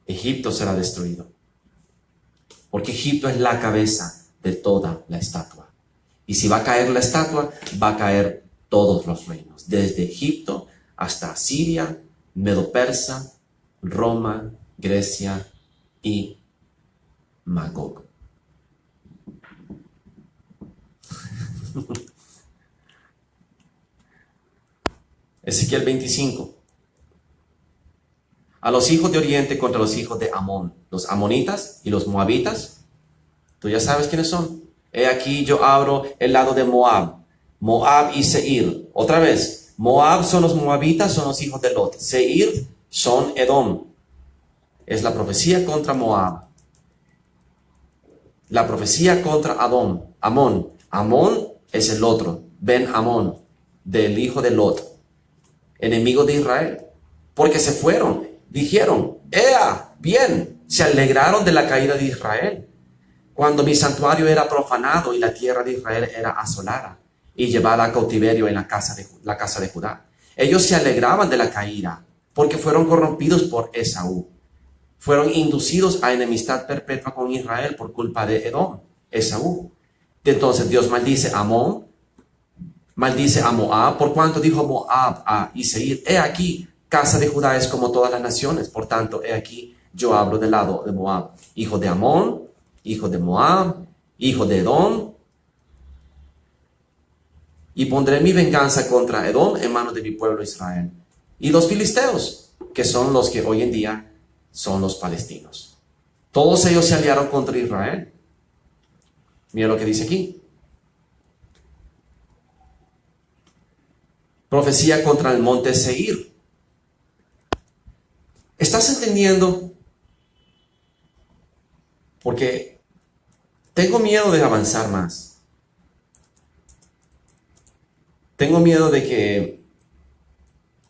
Speaker 1: Egipto será destruido. Porque Egipto es la cabeza de toda la estatua. Y si va a caer la estatua, va a caer todos los reinos. Desde Egipto hasta Siria, Medo-Persa, Roma, Grecia y Magog. Ezequiel 25. A los hijos de Oriente contra los hijos de Amón, los amonitas y los moabitas. Tú ya sabes quiénes son. He aquí yo abro el lado de Moab, Moab y Seir. Otra vez, Moab son los moabitas, son los hijos de Lot. Seir son Edom. Es la profecía contra Moab. La profecía contra Amón. Amón es el otro, Ben Amón, del hijo de Lot, enemigo de Israel. Porque se fueron, dijeron, ¡ea! Bien, se alegraron de la caída de Israel, cuando mi santuario era profanado y la tierra de Israel era asolada y llevada a cautiverio en la casa de Judá. Ellos se alegraban de la caída, porque fueron corrompidos por Esaú. Fueron inducidos a enemistad perpetua con Israel por culpa de Edom, Esaú. Entonces Dios maldice a Amón, maldice a Moab, por cuanto dijo Moab a Seir, he aquí, casa de Judá es como todas las naciones, por tanto, he aquí, yo hablo del lado de Moab, hijo de Amón, hijo de Moab, hijo de Edom, y pondré mi venganza contra Edom en manos de mi pueblo Israel. Y los filisteos, que son los que hoy en día son los palestinos. Todos ellos se aliaron contra Israel. Mira lo que dice aquí. Profecía contra el monte Seir. ¿Estás entendiendo? Porque tengo miedo de avanzar más. Tengo miedo de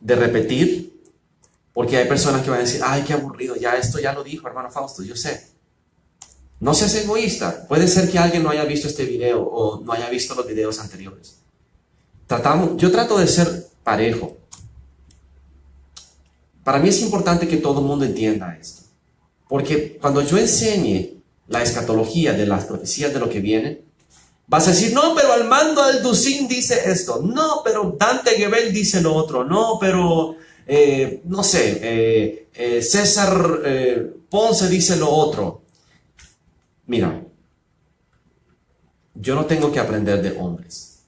Speaker 1: repetir, porque hay personas que van a decir, ay, qué aburrido, ya esto ya lo dijo hermano Fausto, yo sé. No seas egoísta. Puede ser que alguien no haya visto este video o no haya visto los videos anteriores. Yo trato de ser parejo. Para mí es importante que todo el mundo entienda esto. Porque cuando yo enseñe la escatología de las profecías de lo que viene, vas a decir, no, pero Armando Alducín dice esto. No, pero Dante Gebel dice lo otro. No, pero, no sé, César Ponce dice lo otro. Mira, yo no tengo que aprender de hombres.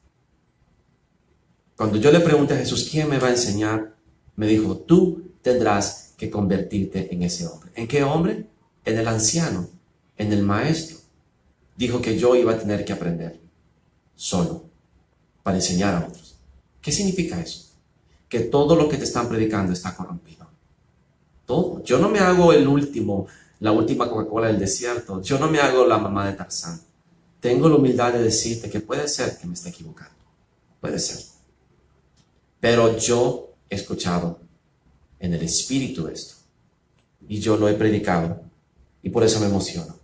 Speaker 1: Cuando yo le pregunté a Jesús, ¿quién me va a enseñar? Me dijo, tú tendrás que convertirte en ese hombre. ¿En qué hombre? En el anciano, en el maestro. Dijo que yo iba a tener que aprender solo para enseñar a otros. ¿Qué significa eso? Que todo lo que te están predicando está corrompido. Todo. Yo no me hago la última Coca-Cola del desierto. Yo no me hago la mamá de Tarzán. Tengo la humildad de decirte que puede ser que me esté equivocando. Puede ser. Pero yo he escuchado en el Espíritu esto. Y yo lo he predicado. Y por eso me emociono.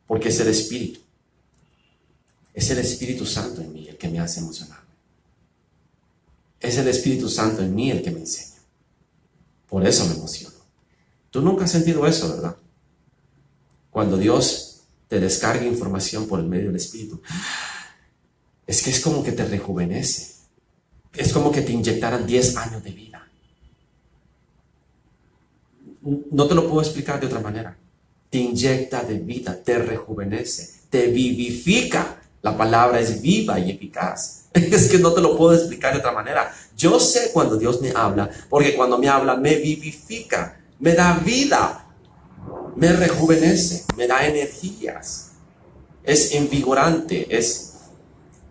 Speaker 1: Porque es el Espíritu. Es el Espíritu Santo en mí el que me hace emocionarme. Es el Espíritu Santo en mí el que me enseña. Por eso me emociono. Tú nunca has sentido eso, ¿verdad? Cuando Dios te descarga información por el medio del Espíritu. Es que es como que te rejuvenece. Es como que te inyectaran 10 años de vida. No te lo puedo explicar de otra manera. Te inyecta de vida, te rejuvenece, te vivifica. La palabra es viva y eficaz. Es que no te lo puedo explicar de otra manera. Yo sé cuando Dios me habla, porque cuando me habla me vivifica, me da vida, me rejuvenece, me da energías. Es invigorante,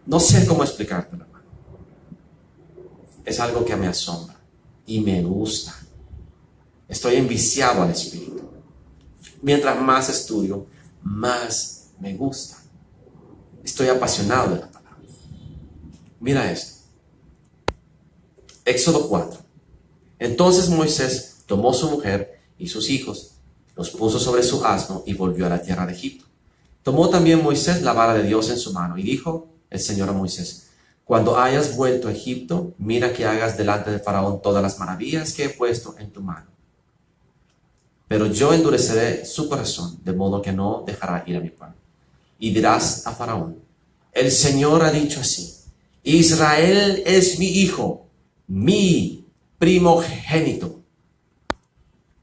Speaker 1: no sé cómo explicártelo, hermano. Es algo que me asombra y me gusta. Estoy enviciado al Espíritu. Mientras más estudio, más me gusta. Estoy apasionado de la palabra. Mira esto. Éxodo 4. Entonces Moisés tomó su mujer y sus hijos, los puso sobre su asno y volvió a la tierra de Egipto. Tomó también Moisés la vara de Dios en su mano y dijo el Señor a Moisés, cuando hayas vuelto a Egipto, mira que hagas delante de Faraón todas las maravillas que he puesto en tu mano. Pero yo endureceré su corazón, de modo que no dejará ir a mi pueblo. Y dirás a Faraón, el Señor ha dicho así, Israel es mi hijo, mi primogénito.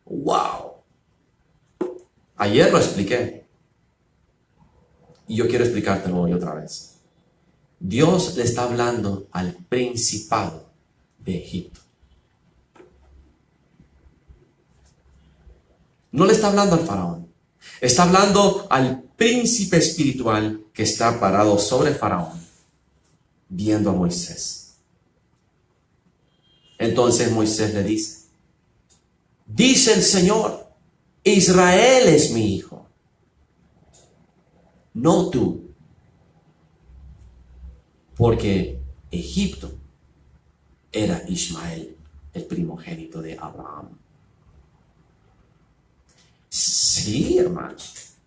Speaker 1: ¡Wow! Ayer lo expliqué. Y yo quiero explicártelo hoy otra vez. Dios le está hablando al principado de Egipto. No le está hablando al faraón. Está hablando al príncipe espiritual que está parado sobre el faraón, viendo a Moisés. Entonces Moisés le dice el Señor, Israel es mi hijo, no tú. Porque Egipto era Ismael, el primogénito de Abraham. Sí, hermano.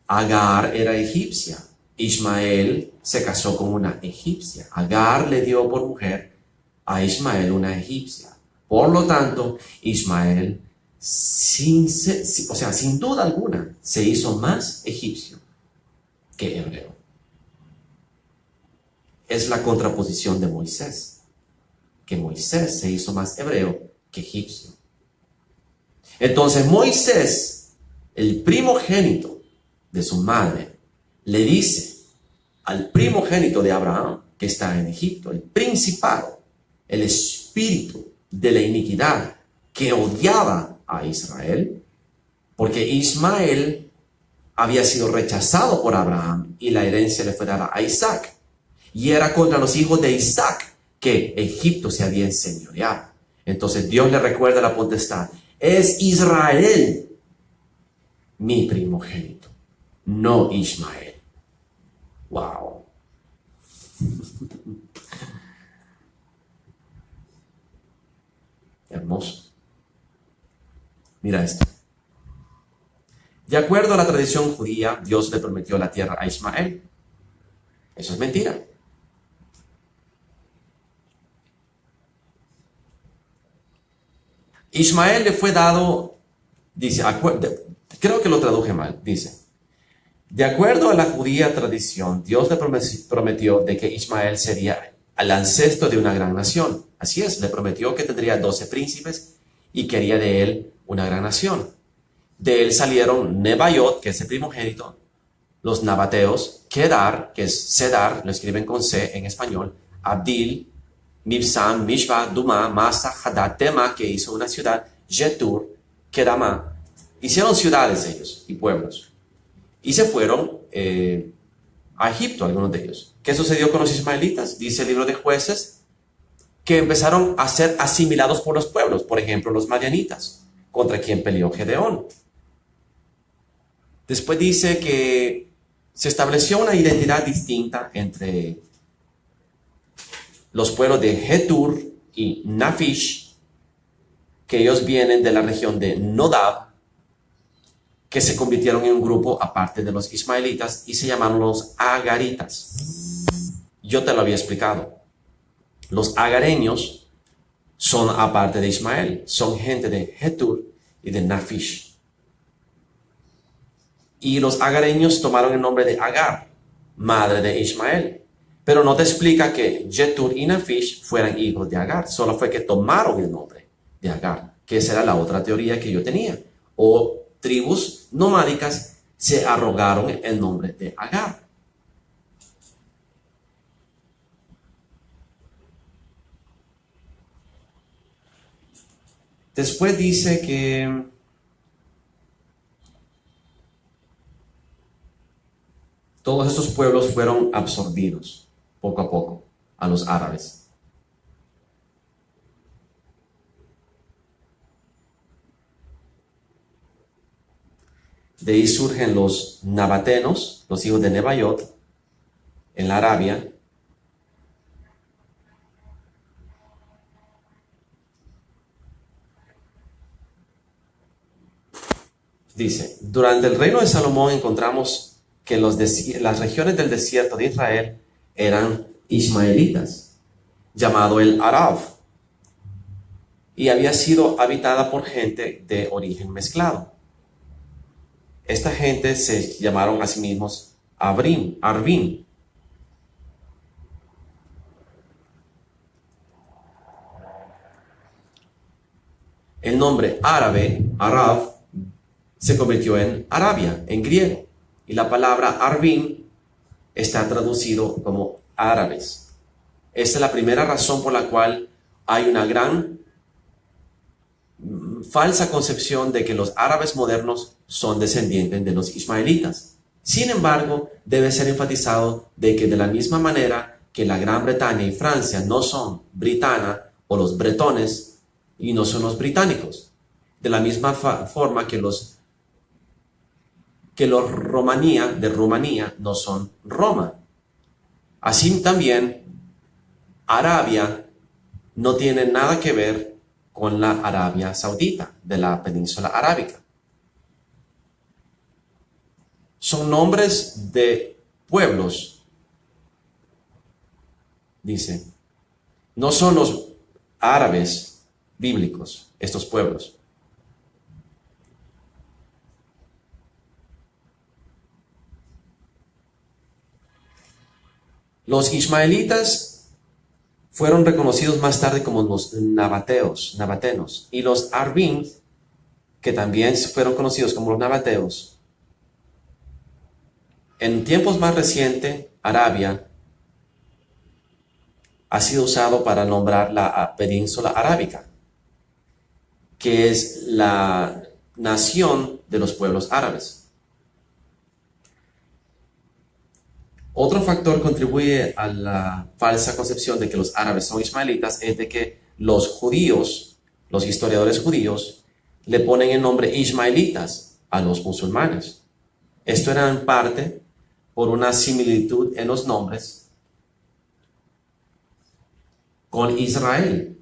Speaker 1: Agar era egipcia. Ismael se casó con una egipcia. Agar le dio por mujer a Ismael una egipcia. Por lo tanto, Ismael, sin duda alguna, se hizo más egipcio que hebreo. Es la contraposición de Moisés, que Moisés se hizo más hebreo que egipcio. Entonces Moisés, el primogénito de su madre, le dice al primogénito de Abraham, que está en Egipto, el principado, el espíritu de la iniquidad que odiaba a Israel, porque Ismael había sido rechazado por Abraham y la herencia le fue dada a Isaac. Y era contra los hijos de Isaac que Egipto se había enseñoreado. Entonces Dios le recuerda la potestad. Es Israel mi primogénito, no Ismael. Wow. Hermoso. Mira esto. De acuerdo a la tradición judía, Dios le prometió la tierra a Ismael. Eso es mentira. Ismael le fue dado, dice, creo que lo traduje mal, dice, de acuerdo a la judía tradición, Dios le prometió de que Ismael sería el ancestro de una gran nación. Así es, le prometió que tendría 12 príncipes y quería de él una gran nación. De él salieron Nebaiot, que es el primogénito, los nabateos, Kedar, que es Cedar, lo escriben con C en español, Abdil, Mibsam, Mishba, Duma, Masa, Hadad, Tema, que hizo una ciudad, Jetur, Kedama. Hicieron ciudades ellos y pueblos. Y se fueron a Egipto, algunos de ellos. ¿Qué sucedió con los ismaelitas? Dice el libro de Jueces, que empezaron a ser asimilados por los pueblos. Por ejemplo, los madianitas, contra quien peleó Gedeón. Después dice que se estableció una identidad distinta entre los pueblos de Jetur y Nafish, que ellos vienen de la región de Nodab, que se convirtieron en un grupo aparte de los ismaelitas y se llamaron los agaritas. Yo te lo había explicado. Los agareños son aparte de Ismael, son gente de Jetur y de Nafish. Y los agareños tomaron el nombre de Agar, madre de Ismael. Pero no te explica que Jetur y Nafish fueran hijos de Agar. Solo fue que tomaron el nombre de Agar, que esa era la otra teoría que yo tenía. O tribus nomádicas se arrogaron el nombre de Agar. Después dice que todos estos pueblos fueron absorbidos poco a poco a los árabes. De ahí surgen los nabatenos, los hijos de Nebaiot, en la Arabia. Dice, durante el reino de Salomón encontramos que las regiones del desierto de Israel eran ismaelitas, llamado el Arab, y había sido habitada por gente de origen mezclado. Esta gente se llamaron a sí mismos Arvin. El nombre árabe, Arab, se convirtió en Arabia, en griego. Y la palabra Arvin está traducido como árabes. Esta es la primera razón por la cual hay una gran falsa concepción de que los árabes modernos son descendientes de los ismaelitas. Sin embargo, debe ser enfatizado de que de la misma manera que la Gran Bretaña y Francia no son britana o los bretones y no son los británicos, de la misma forma que los Rumanía de Rumanía no son Roma. Así también Arabia no tiene nada que ver con la Arabia Saudita de la península arábica. Son nombres de pueblos, dice. No son los árabes bíblicos, estos pueblos. Los ismaelitas fueron reconocidos más tarde como los nabatenos, y los Arvin, que también fueron conocidos como los nabateos. En tiempos más recientes, Arabia ha sido usado para nombrar la península arábica, que es la nación de los pueblos árabes. Otro factor contribuye a la falsa concepción de que los árabes son ismaelitas es de que los judíos, los historiadores judíos, le ponen el nombre ismaelitas a los musulmanes. Esto era en parte por una similitud en los nombres con Israel.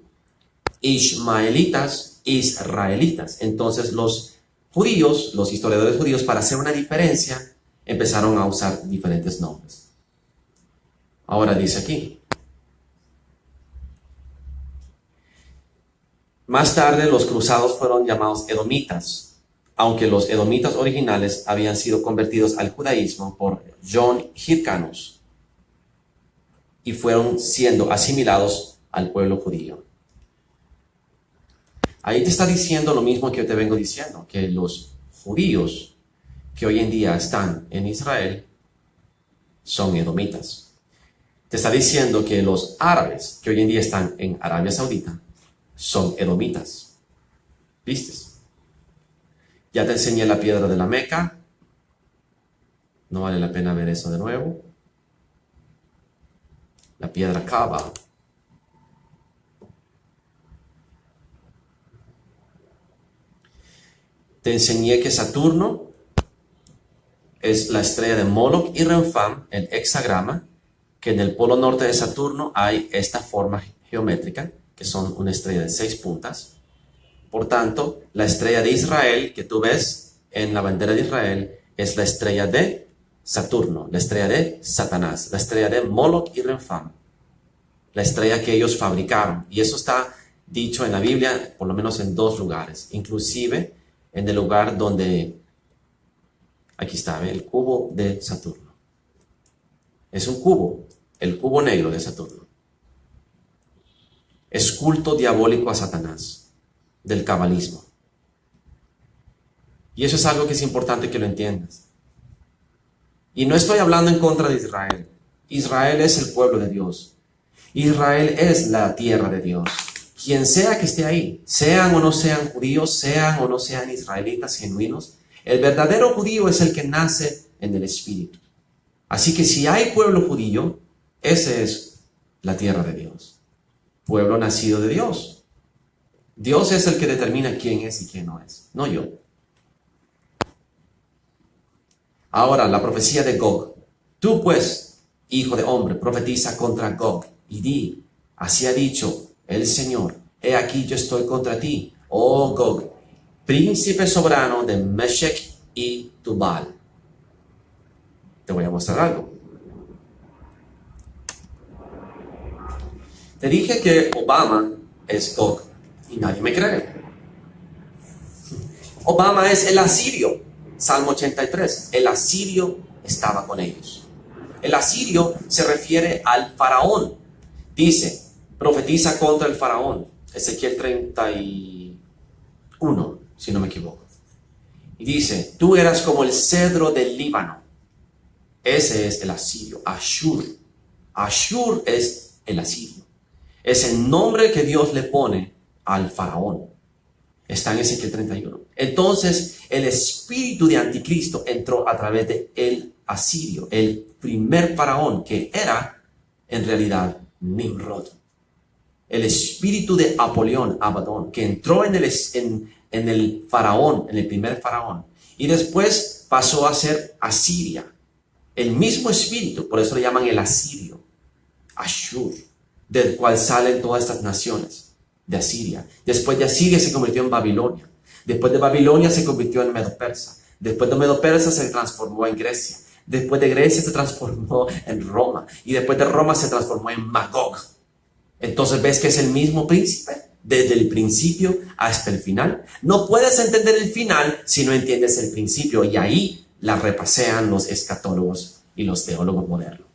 Speaker 1: Ismaelitas, israelitas. Entonces los judíos, los historiadores judíos, para hacer una diferencia, empezaron a usar diferentes nombres. Ahora dice aquí. Más tarde los cruzados fueron llamados edomitas, aunque los edomitas originales habían sido convertidos al judaísmo por John Hyrcanus y fueron siendo asimilados al pueblo judío. Ahí te está diciendo lo mismo que yo te vengo diciendo, que los judíos que hoy en día están en Israel son edomitas. Te está diciendo que los árabes que hoy en día están en Arabia Saudita son edomitas. ¿Viste? Ya te enseñé la piedra de la Meca. No vale la pena ver eso de nuevo. La piedra Kaaba. Te enseñé que Saturno es la estrella de Moloch y Renfam, el hexagrama, que en el polo norte de Saturno hay esta forma geométrica, que son una estrella de 6 puntas. Por tanto, la estrella de Israel que tú ves en la bandera de Israel es la estrella de Saturno, la estrella de Satanás, la estrella de Moloch y Renfam, la estrella que ellos fabricaron. Y eso está dicho en la Biblia, por lo menos en 2 lugares, inclusive en el lugar donde, aquí está, el cubo de Saturno. Es un cubo, el cubo negro de Saturno. Es culto diabólico a Satanás, del cabalismo. Y eso es algo que es importante que lo entiendas. Y no estoy hablando en contra de Israel. Israel es el pueblo de Dios. Israel es la tierra de Dios. Quien sea que esté ahí, sean o no sean judíos, sean o no sean israelitas genuinos, el verdadero judío es el que nace en el Espíritu. Así que si hay pueblo judío, ese es la tierra de Dios. Pueblo nacido de Dios. Dios es el que determina quién es y quién no es, no yo. Ahora, la profecía de Gog. Tú pues, hijo de hombre, profetiza contra Gog y di, así ha dicho el Señor, he aquí yo estoy contra ti, oh Gog, príncipe soberano de Meshech y Tubal. Te voy a mostrar algo. Te dije que Obama es Gog y nadie me cree. Obama es el asirio. Salmo 83. El asirio estaba con ellos. El asirio se refiere al faraón. Dice, profetiza contra el faraón. Ezequiel 31, si no me equivoco. Y dice, tú eras como el cedro del Líbano. Ese es el asirio, Ashur. Ashur es el asirio. Es el nombre que Dios le pone al faraón. Está en Ezequiel 31. Entonces, el espíritu de anticristo entró a través de el asirio, el primer faraón, que era, en realidad, Nimrod. El espíritu de Apolión, Abadón, que entró en el faraón, en el primer faraón, y después pasó a ser Asiria. El mismo espíritu, por eso le llaman el asirio, Ashur, del cual salen todas estas naciones de Asiria. Después de Asiria se convirtió en Babilonia. Después de Babilonia se convirtió en Medo-Persa. Después de Medo-Persa se transformó en Grecia. Después de Grecia se transformó en Roma. Y después de Roma se transformó en Magog. Entonces ves que es el mismo príncipe desde el principio hasta el final. No puedes entender el final si no entiendes el principio. Y ahí la repasean los escatólogos y los teólogos modernos.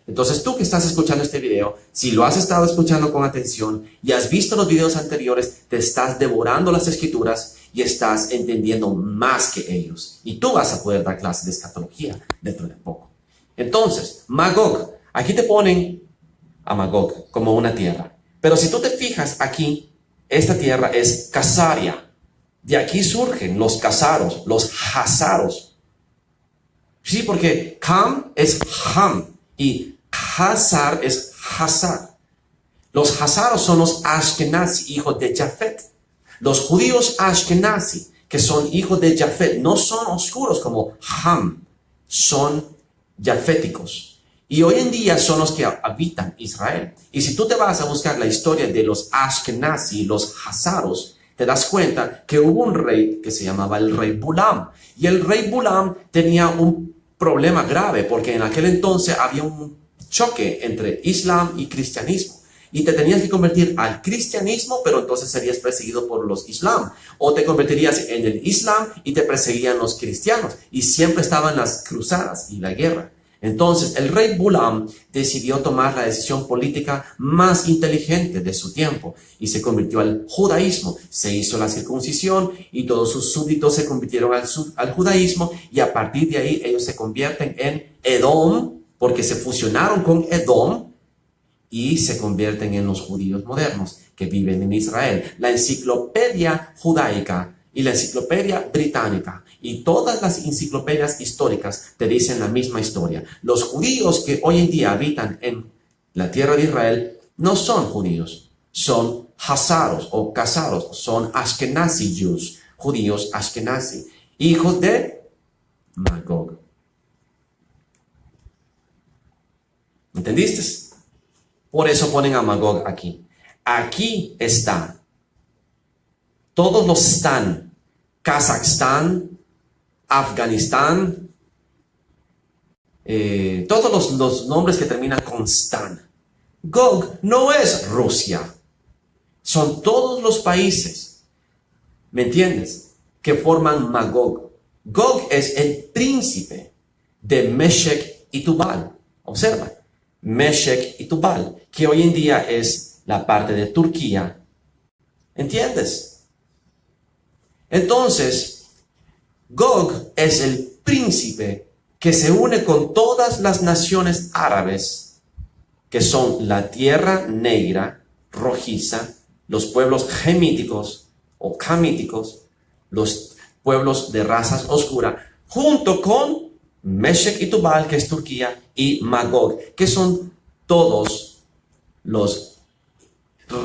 Speaker 1: Entonces tú que estás escuchando este video, si lo has estado escuchando con atención y has visto los videos anteriores, te estás devorando las escrituras y estás entendiendo más que ellos. Y tú vas a poder dar clases de escatología dentro de poco. Entonces, Magog, aquí te ponen a Magog como una tierra. Pero si tú te fijas aquí, esta tierra es Casaria. De aquí surgen los casaros, los hazaros. Sí, porque Cam es Ham y Hazar es Hazar. Los Hazaros son los Ashkenazi, hijos de Jafet. Los judíos Ashkenazi, que son hijos de Jafet, no son oscuros como Ham, son jaféticos. Y hoy en día son los que habitan Israel. Y si tú te vas a buscar la historia de los Ashkenazi, los Hazaros, te das cuenta que hubo un rey que se llamaba el rey Bulam. Y el rey Bulam tenía un problema grave porque en aquel entonces había un choque entre Islam y cristianismo. Y te tenías que convertir al cristianismo, pero entonces serías perseguido por los Islam. O te convertirías en el Islam y te perseguían los cristianos. Y siempre estaban las cruzadas y la guerra. Entonces el rey Bulam decidió tomar la decisión política más inteligente de su tiempo y se convirtió al judaísmo. Se hizo la circuncisión y todos sus súbditos se convirtieron al judaísmo, y a partir de ahí ellos se convierten en Edom porque se fusionaron con Edom y se convierten en los judíos modernos que viven en Israel. La enciclopedia judaica y la enciclopedia británica y todas las enciclopedias históricas te dicen la misma historia. Los judíos que hoy en día habitan en la tierra de Israel no son judíos, son hazaros o casaros, son Ashkenazi Jews, judíos Ashkenazi, hijos de Magog. ¿Entendiste? Por eso ponen a Magog aquí. Aquí está. Todos los Stan, Kazajstán, Afganistán, todos los nombres que terminan con Stan. Gog no es Rusia. Son todos los países, ¿me entiendes?, que forman Magog. Gog es el príncipe de Meshech y Tubal. Observa, Meshech y Tubal, que hoy en día es la parte de Turquía. ¿Entiendes? Entonces, Gog es el príncipe que se une con todas las naciones árabes, que son la tierra negra, rojiza, los pueblos gemíticos o camíticos, los pueblos de razas oscuras, junto con Meshech y Tubal, que es Turquía, y Magog, que son todos los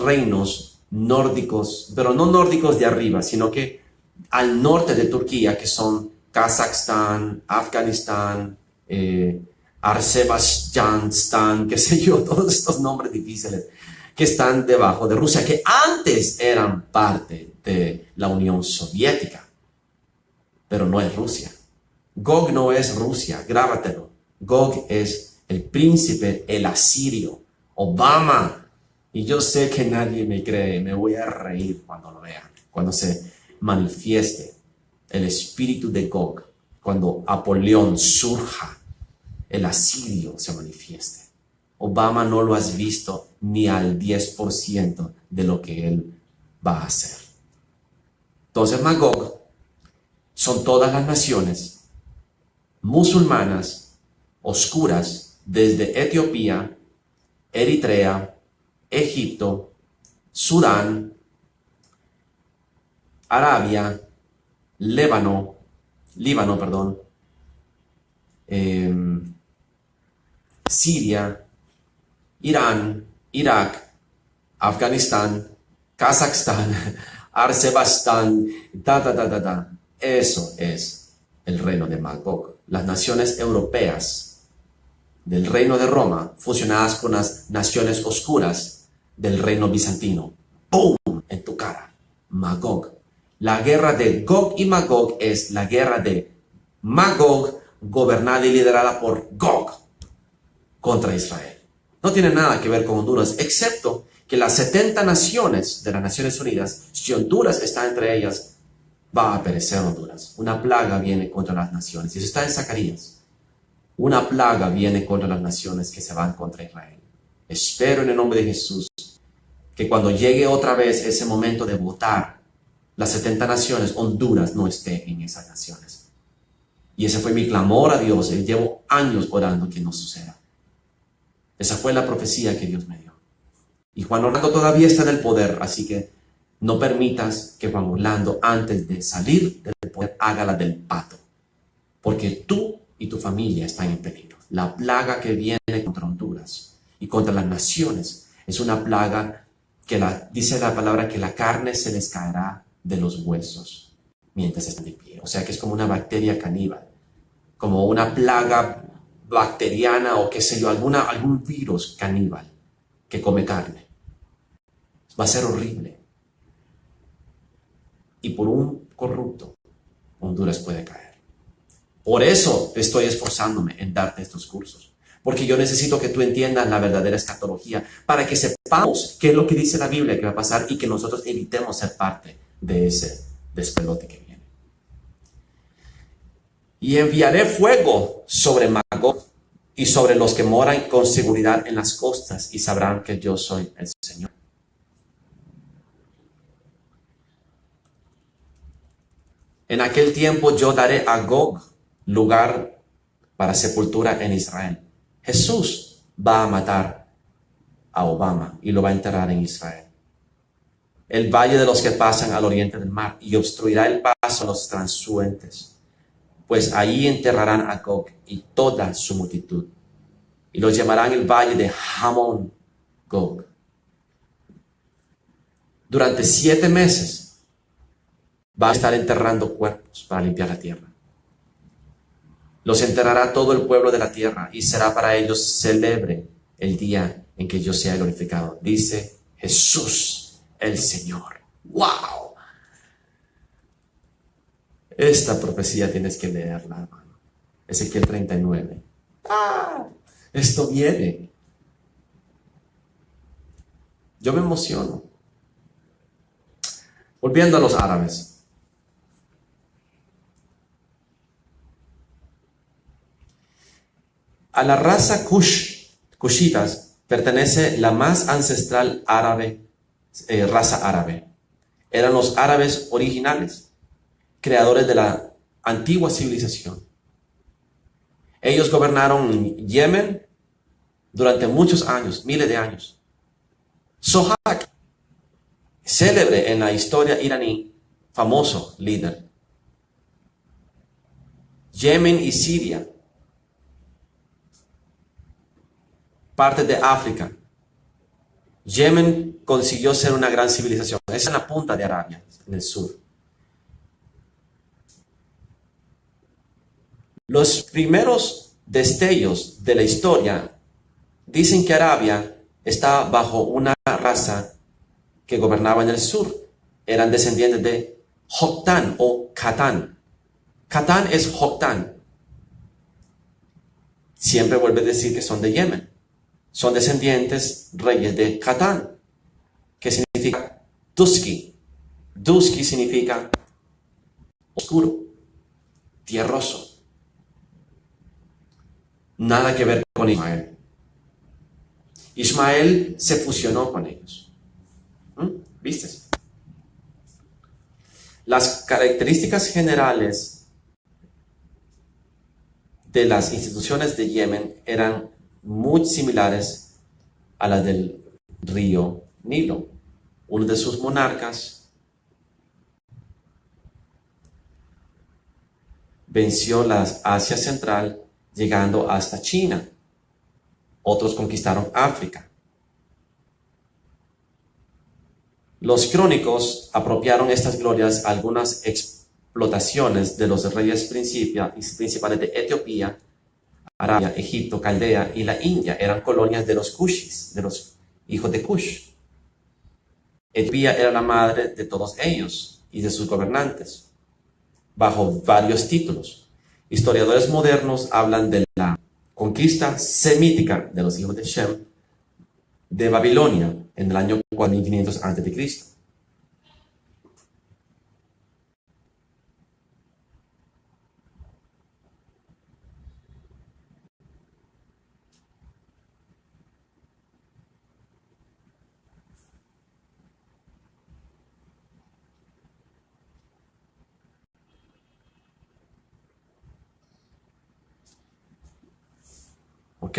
Speaker 1: reinos nórdicos, pero no nórdicos de arriba, sino que al norte de Turquía, que son Kazajstán, Afganistán, Azerbaiyán, qué sé yo, todos estos nombres difíciles que están debajo de Rusia, que antes eran parte de la Unión Soviética, pero no es Rusia. Gog no es Rusia, grábatelo. Gog es el príncipe, el asirio, Obama. Y yo sé que nadie me cree, me voy a reír cuando lo vean, cuando se manifieste el espíritu de Gog, cuando Apolión surja, el asirio se manifieste. Obama no lo has visto ni al 10% de lo que él va a hacer. Entonces Magog son todas las naciones musulmanas oscuras desde Etiopía, Eritrea, Egipto, Sudán, Arabia, Líbano, Siria, Irán, Irak, Afganistán, Kazajstán, Azerbaiyán, Eso es el reino de Magog. Las naciones europeas del reino de Roma fusionadas con las naciones oscuras del reino bizantino. ¡Pum! En tu cara. Magog. La guerra de Gog y Magog es la guerra de Magog, gobernada y liderada por Gog, contra Israel. No tiene nada que ver con Honduras, excepto que las 70 naciones de las Naciones Unidas, si Honduras está entre ellas, va a perecer Honduras. Una plaga viene contra las naciones. Y eso está en Zacarías. Una plaga viene contra las naciones que se van contra Israel. Espero en el nombre de Jesús que cuando llegue otra vez ese momento de votar las 70 naciones, Honduras no esté en esas naciones. Y ese fue mi clamor a Dios. Y llevo años orando que no suceda. Esa fue la profecía que Dios me dio. Y Juan Orlando todavía está en el poder, así que no permitas que Juan Orlando, antes de salir del poder, haga la del pato. Porque tú y tu familia están en peligro. La plaga que viene contra Honduras y contra las naciones es una plaga que dice la palabra que la carne se les caerá de los huesos mientras están de pie. O sea que es como una bacteria caníbal, como una plaga bacteriana o qué sé yo, algún virus caníbal que come carne. Va a ser horrible. Y por un corrupto, Honduras puede caer. Por eso estoy esforzándome en darte estos cursos. Porque yo necesito que tú entiendas la verdadera escatología para que sepamos qué es lo que dice la Biblia que va a pasar y que nosotros evitemos ser parte de ese despelote que viene. Y enviaré fuego sobre Magog y sobre los que moran con seguridad en las costas y sabrán que yo soy el Señor. En aquel tiempo yo daré a Gog lugar para sepultura en Israel. Jesús va a matar a Obama y lo va a enterrar en Israel. El valle de los que pasan al oriente del mar y obstruirá el paso a los transuentes, pues ahí enterrarán a Gog y toda su multitud y los llamarán el valle de Hamón Gog. Durante 7 meses va a estar enterrando cuerpos para limpiar la tierra. Los enterrará todo el pueblo de la tierra y será para ellos célebre el día en que yo sea glorificado. Dice Jesús, el Señor. ¡Wow! Esta profecía tienes que leerla, hermano. Ezequiel 39. Esto viene. Yo me emociono. Volviendo a los árabes. A la raza Kushitas pertenece la más ancestral raza árabe. Eran los árabes originales, creadores de la antigua civilización. Ellos gobernaron Yemen durante muchos años, miles de años. Sohak, célebre en la historia iraní, famoso líder. Yemen y Siria, parte de África. Yemen consiguió ser una gran civilización. Es en la punta de Arabia, en el sur. Los primeros destellos de la historia dicen que Arabia está bajo una raza que gobernaba en el sur. Eran descendientes de Joktan o Catán. Catán es Joktan. Siempre vuelve a decir que son de Yemen. Son descendientes reyes de Catán, que significa Dusky. Dusky significa oscuro, tierroso. Nada que ver con Ismael. Ismael se fusionó con ellos. ¿Viste? Las características generales de las instituciones de Yemen eran muy similares a las del río Nilo. Uno de sus monarcas venció la Asia Central llegando hasta China. Otros conquistaron África. Los crónicos apropiaron estas glorias a algunas explotaciones de los reyes principales de Etiopía, Arabia, Egipto, Caldea y la India. Eran colonias de los Kushis, de los hijos de Cush. Etiopía era la madre de todos ellos y de sus gobernantes, bajo varios títulos. Historiadores modernos hablan de la conquista semítica de los hijos de Shem de Babilonia en el año 4500 a.C. ¿Ok?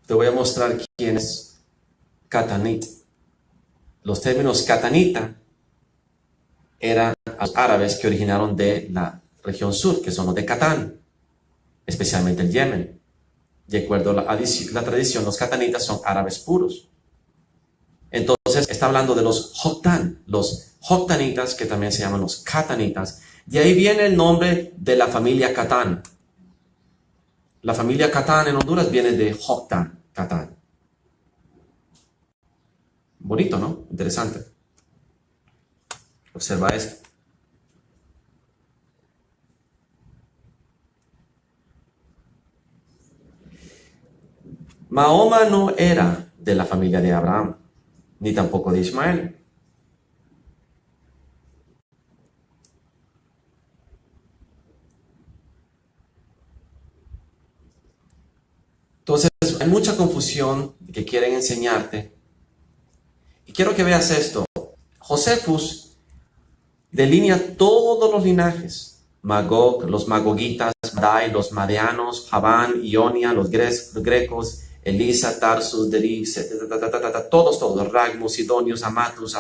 Speaker 1: Te voy a mostrar quién es Catanit. Los términos catanita eran los árabes que originaron de la región sur, que son los de Catán, especialmente el Yemen. De acuerdo a la tradición, los catanitas son árabes puros. Entonces está hablando de los joctanitas, que también se llaman los catanitas. De ahí viene el nombre de la familia Catán. La familia Catán en Honduras viene de Joctán, Catán. Bonito, ¿no? Interesante. Observa esto. Mahoma no era de la familia de Abraham, ni tampoco de Ismael. Entonces, hay mucha confusión que quieren enseñarte. Y quiero que veas esto. Josefus delinea todos los linajes. Magog, los magogitas, Madai, los madeanos, Javán, Ionia, los grecos, Elisa, Tarsus, Deris, todos, Ragmus, Sidonios, Amatus,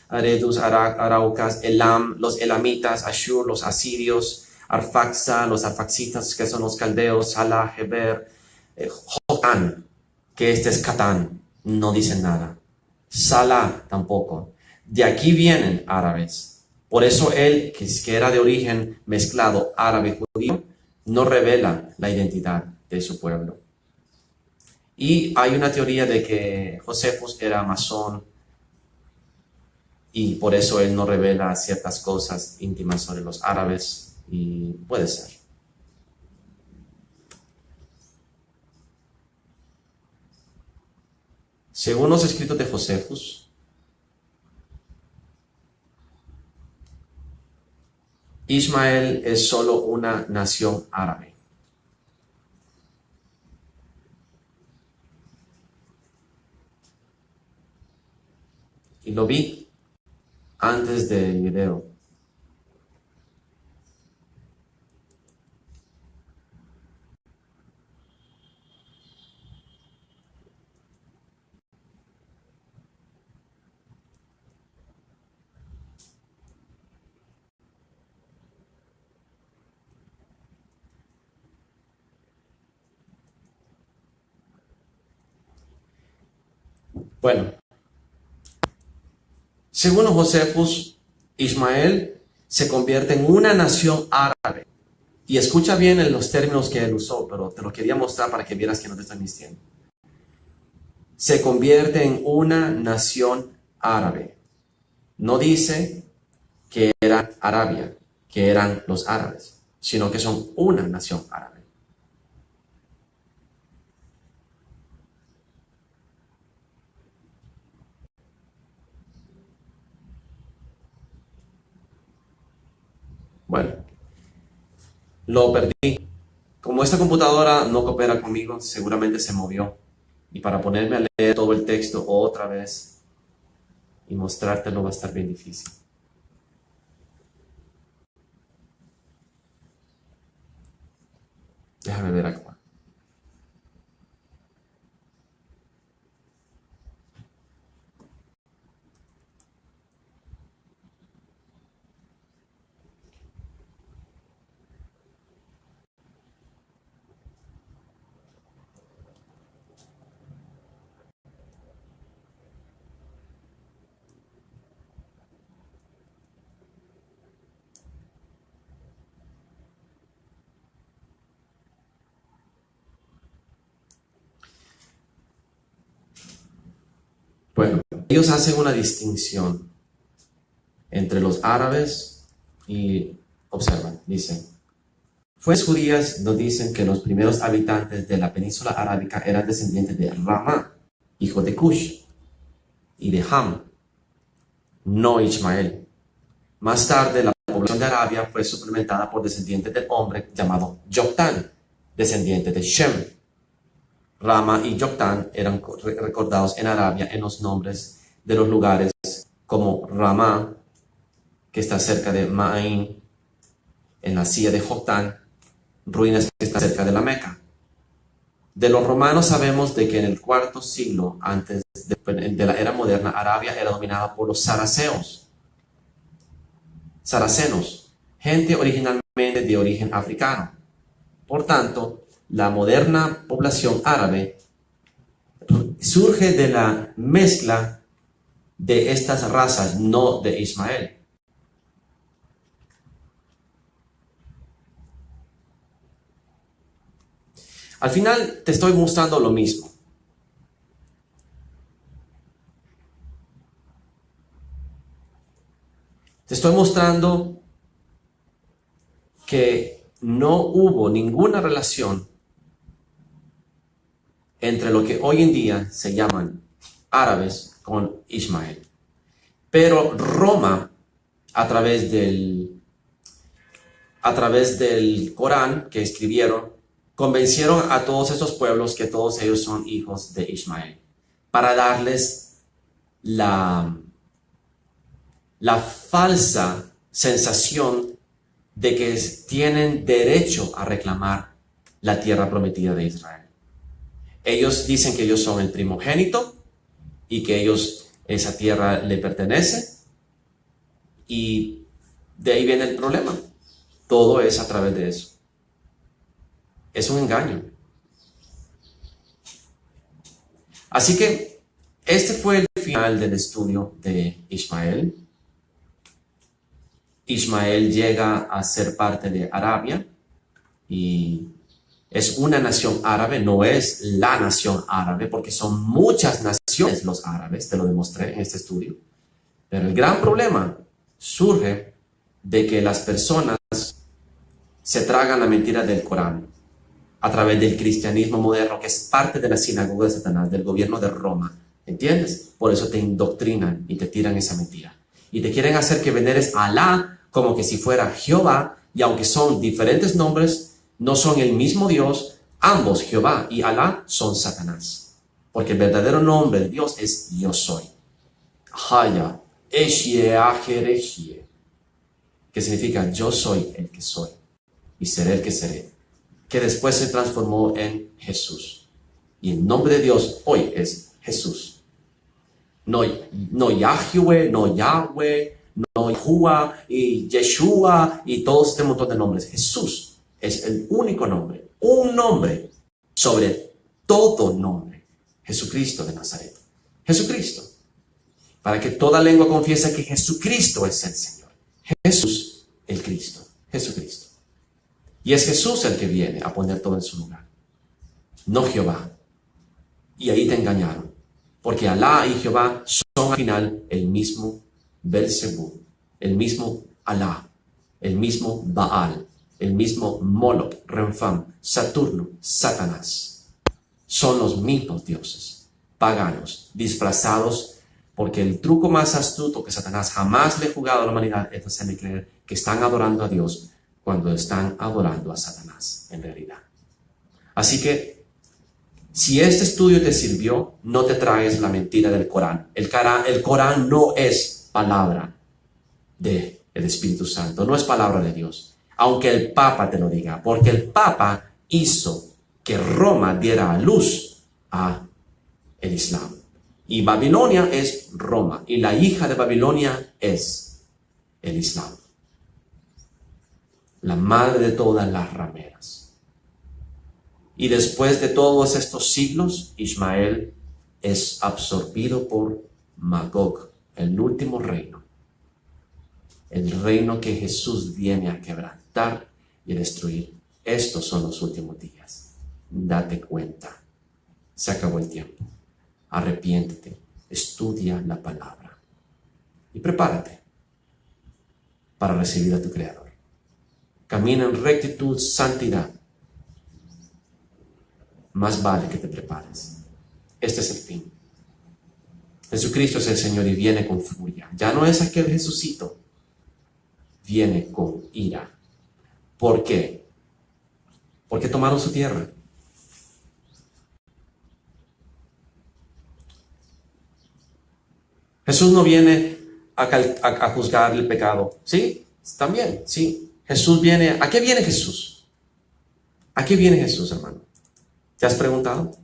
Speaker 1: Aredus, Araucas, Elam, los elamitas, Ashur, los asirios, Arfaxa, los arfaxitas, que son los caldeos, Salah, Heber, Jotán, que este es Catán, no dicen nada. Salah tampoco. De aquí vienen árabes. Por eso él, que era de origen mezclado árabe-judío, no revela la identidad de su pueblo. Y hay una teoría de que Josefus era masón y por eso él no revela ciertas cosas íntimas sobre los árabes, y puede ser. Según los escritos de Josefus, Ismael es solo una nación árabe. Y lo vi antes del video. Bueno, según Josefus, Ismael se convierte en una nación árabe. Y escucha bien en los términos que él usó, pero te lo quería mostrar para que vieras que no te estoy mintiendo. Se convierte en una nación árabe. No dice que era Arabia, que eran los árabes, sino que son una nación árabe. Bueno, lo perdí. Como esta computadora no coopera conmigo, seguramente se movió. Y para ponerme a leer todo el texto otra vez y mostrártelo va a estar bien difícil. Déjame ver acá. Bueno, ellos hacen una distinción entre los árabes y, observan, dicen, fuentes judías nos dicen que los primeros habitantes de la península arábica eran descendientes de Ramá, hijo de Cush, y de Ham, no Ismael. Más tarde, la población de Arabia fue suplementada por descendientes del hombre llamado Joktan, descendiente de Shem. Rama y Joktan eran recordados en Arabia en los nombres de los lugares como Ramá, que está cerca de Ma'in, en la silla de Joktan, ruinas que están cerca de la Meca. De los romanos sabemos de que en el cuarto siglo antes de la era moderna, Arabia era dominada por los saraceos. Saracenos, gente originalmente de origen africano. Por tanto, la moderna población árabe surge de la mezcla de estas razas, no de Ismael. Al final te estoy mostrando lo mismo. Te estoy mostrando que no hubo ninguna relación entre lo que hoy en día se llaman árabes con Ismael. Pero Roma, a través del Corán que escribieron, convencieron a todos estos pueblos que todos ellos son hijos de Ismael, para darles la falsa sensación de que tienen derecho a reclamar la tierra prometida de Israel. Ellos dicen que ellos son el primogénito y que esa tierra le pertenece, y de ahí viene el problema. Todo es a través de eso. Es un engaño. Así que este fue el final del estudio de Ismael. Ismael llega a ser parte de Arabia y es una nación árabe, no es la nación árabe, porque son muchas naciones los árabes, te lo demostré en este estudio. Pero el gran problema surge de que las personas se tragan la mentira del Corán a través del cristianismo moderno, que es parte de la sinagoga de Satanás, del gobierno de Roma. ¿Entiendes? Por eso te indoctrinan y te tiran esa mentira. Y te quieren hacer que veneres a Alá como que si fuera Jehová, y aunque son diferentes nombres, no son el mismo Dios. Ambos, Jehová y Alá, son Satanás. Porque el verdadero nombre de Dios es Yo Soy. Haya, Eshie, Ajereshie, que significa yo soy el que soy y seré el que seré, que después se transformó en Jesús. Y el nombre de Dios hoy es Jesús. No Yahweh, no Yahweh, no Yahuwah y Yeshua y todo este montón de nombres. Jesús es el único nombre, un nombre sobre todo nombre. Jesucristo de Nazaret. Jesucristo. Para que toda lengua confiese que Jesucristo es el Señor. Jesús, el Cristo. Jesucristo. Y es Jesús el que viene a poner todo en su lugar. No Jehová. Y ahí te engañaron. Porque Alá y Jehová son al final el mismo Belzebú, el mismo Alá, el mismo Baal, el mismo Moloch, Renfam, Saturno, Satanás. Son los mismos dioses, paganos, disfrazados, porque el truco más astuto que Satanás jamás le ha jugado a la humanidad es hacerle creer que están adorando a Dios cuando están adorando a Satanás en realidad. Así que, si este estudio te sirvió, no te traes la mentira del Corán. El Corán no es palabra del Espíritu Santo, no es palabra de Dios, aunque el Papa te lo diga, porque el Papa hizo que Roma diera a luz a el Islam. Y Babilonia es Roma, y la hija de Babilonia es el Islam. La madre de todas las rameras. Y después de todos estos siglos, Ismael es absorbido por Magog, el último reino. El reino que Jesús viene a quebrantar y a destruir. Estos son los últimos días. Date cuenta. Se acabó el tiempo. Arrepiéntete. Estudia la palabra. Y prepárate para recibir a tu Creador. Camina en rectitud, santidad. Más vale que te prepares. Este es el fin. Jesucristo es el Señor y viene con furia. Ya no es aquel Jesucito. Viene con ira. ¿Por qué? Porque tomaron su tierra. Jesús no viene a juzgar el pecado. ¿Sí? También, sí. Jesús viene. ¿A qué viene Jesús? ¿A qué viene Jesús, hermano? ¿Te has preguntado?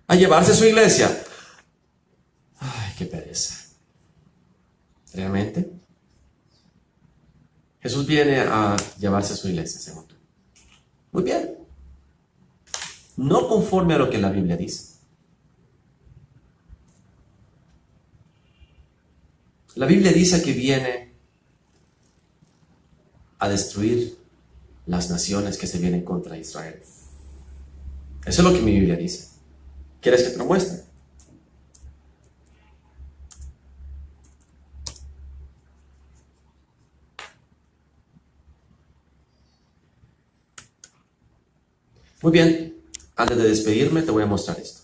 Speaker 1: A llevarse su iglesia. Ay, qué pereza. ¿Realmente? Jesús viene a llevarse a su iglesia, según tú. Muy bien. No conforme a lo que la Biblia dice. La Biblia dice que viene a destruir las naciones que se vienen contra Israel. Eso es lo que mi Biblia dice. ¿Quieres que te lo muestre? Muy bien, antes de despedirme te voy a mostrar esto.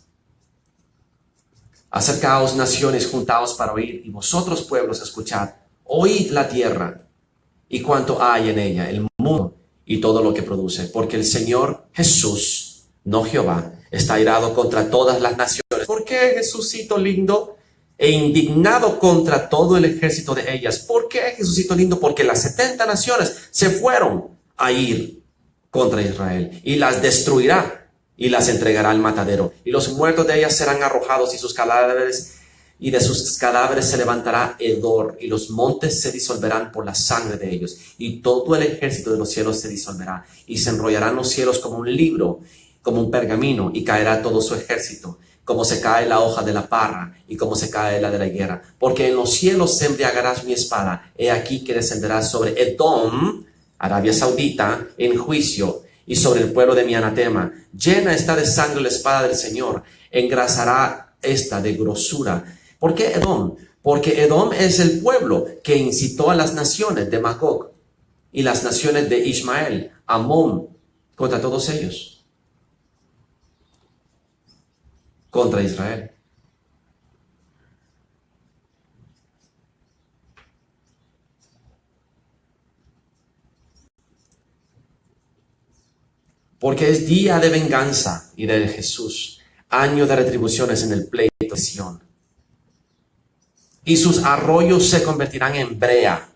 Speaker 1: Acercaos naciones, juntaos para oír, y vosotros pueblos escuchad. Oíd la tierra y cuanto hay en ella, el mundo y todo lo que produce. Porque el Señor Jesús, no Jehová, está airado contra todas las naciones. ¿Por qué, Jesucito lindo? E indignado contra todo el ejército de ellas. ¿Por qué, Jesucito lindo? Porque las 70 naciones se fueron a ir contra Israel y las destruirá y las entregará al matadero, y los muertos de ellas serán arrojados, y sus cadáveres, y de sus cadáveres se levantará hedor, y los montes se disolverán por la sangre de ellos, y todo el ejército de los cielos se disolverá, y se enrollarán los cielos como un libro, como un pergamino, y caerá todo su ejército, como se cae la hoja de la parra, y como se cae la de la higuera. Porque en los cielos se embriagarás mi espada, he aquí que descenderá sobre Edom, Arabia Saudita, en juicio, y sobre el pueblo de mi anatema. Llena está de sangre la espada del Señor, engrasará esta de grosura. ¿Por qué Edom? Porque Edom es el pueblo que incitó a las naciones de Magog y las naciones de Ismael, Amón, contra todos ellos, contra Israel. Porque es día de venganza y de Jesús, año de retribuciones en el pleito de Sión. Y sus arroyos se convertirán en brea,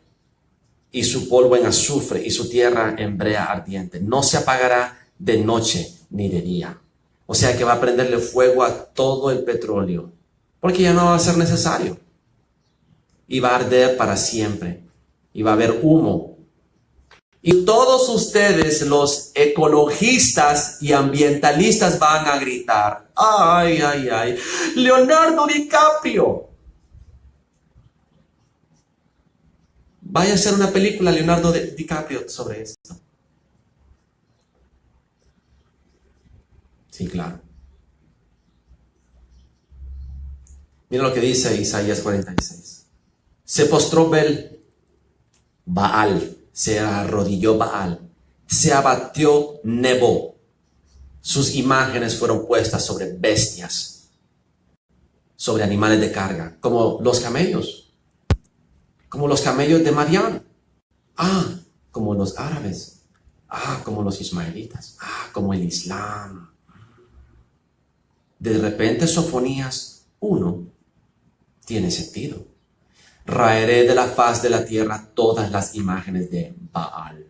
Speaker 1: y su polvo en azufre, y su tierra en brea ardiente. No se apagará de noche ni de día. O sea que va a prenderle fuego a todo el petróleo, porque ya no va a ser necesario. Y va a arder para siempre, y va a haber humo. Y todos ustedes, los ecologistas y ambientalistas, van a gritar: ¡ay, ay, ay! ¡Leonardo DiCaprio! Vaya a hacer una película, Leonardo DiCaprio, sobre esto. Sí, claro. Mira lo que dice Isaías 46. Se postró Baal, se arrodilló Baal, se abatió Nebo. Sus imágenes fueron puestas sobre bestias, sobre animales de carga, como los camellos de Madián. Como los árabes. Como los ismaelitas. Como el Islam. De repente, Sofonías 1 tiene sentido. Raeré de la faz de la tierra todas las imágenes de Baal.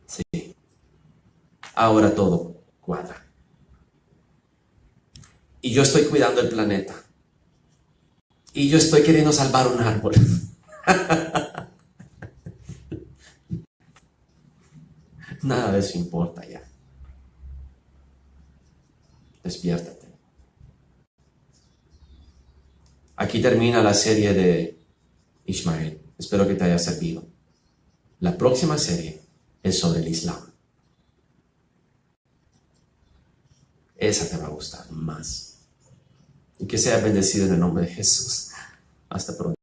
Speaker 1: Sí. Ahora todo cuadra. Y yo estoy cuidando el planeta. Y yo estoy queriendo salvar un árbol. Nada de eso importa ya. Despiértate. Aquí termina la serie de Ismael. Espero que te haya servido. La próxima serie es sobre el Islam. Esa te va a gustar más. Y que sea bendecido en el nombre de Jesús. Hasta pronto.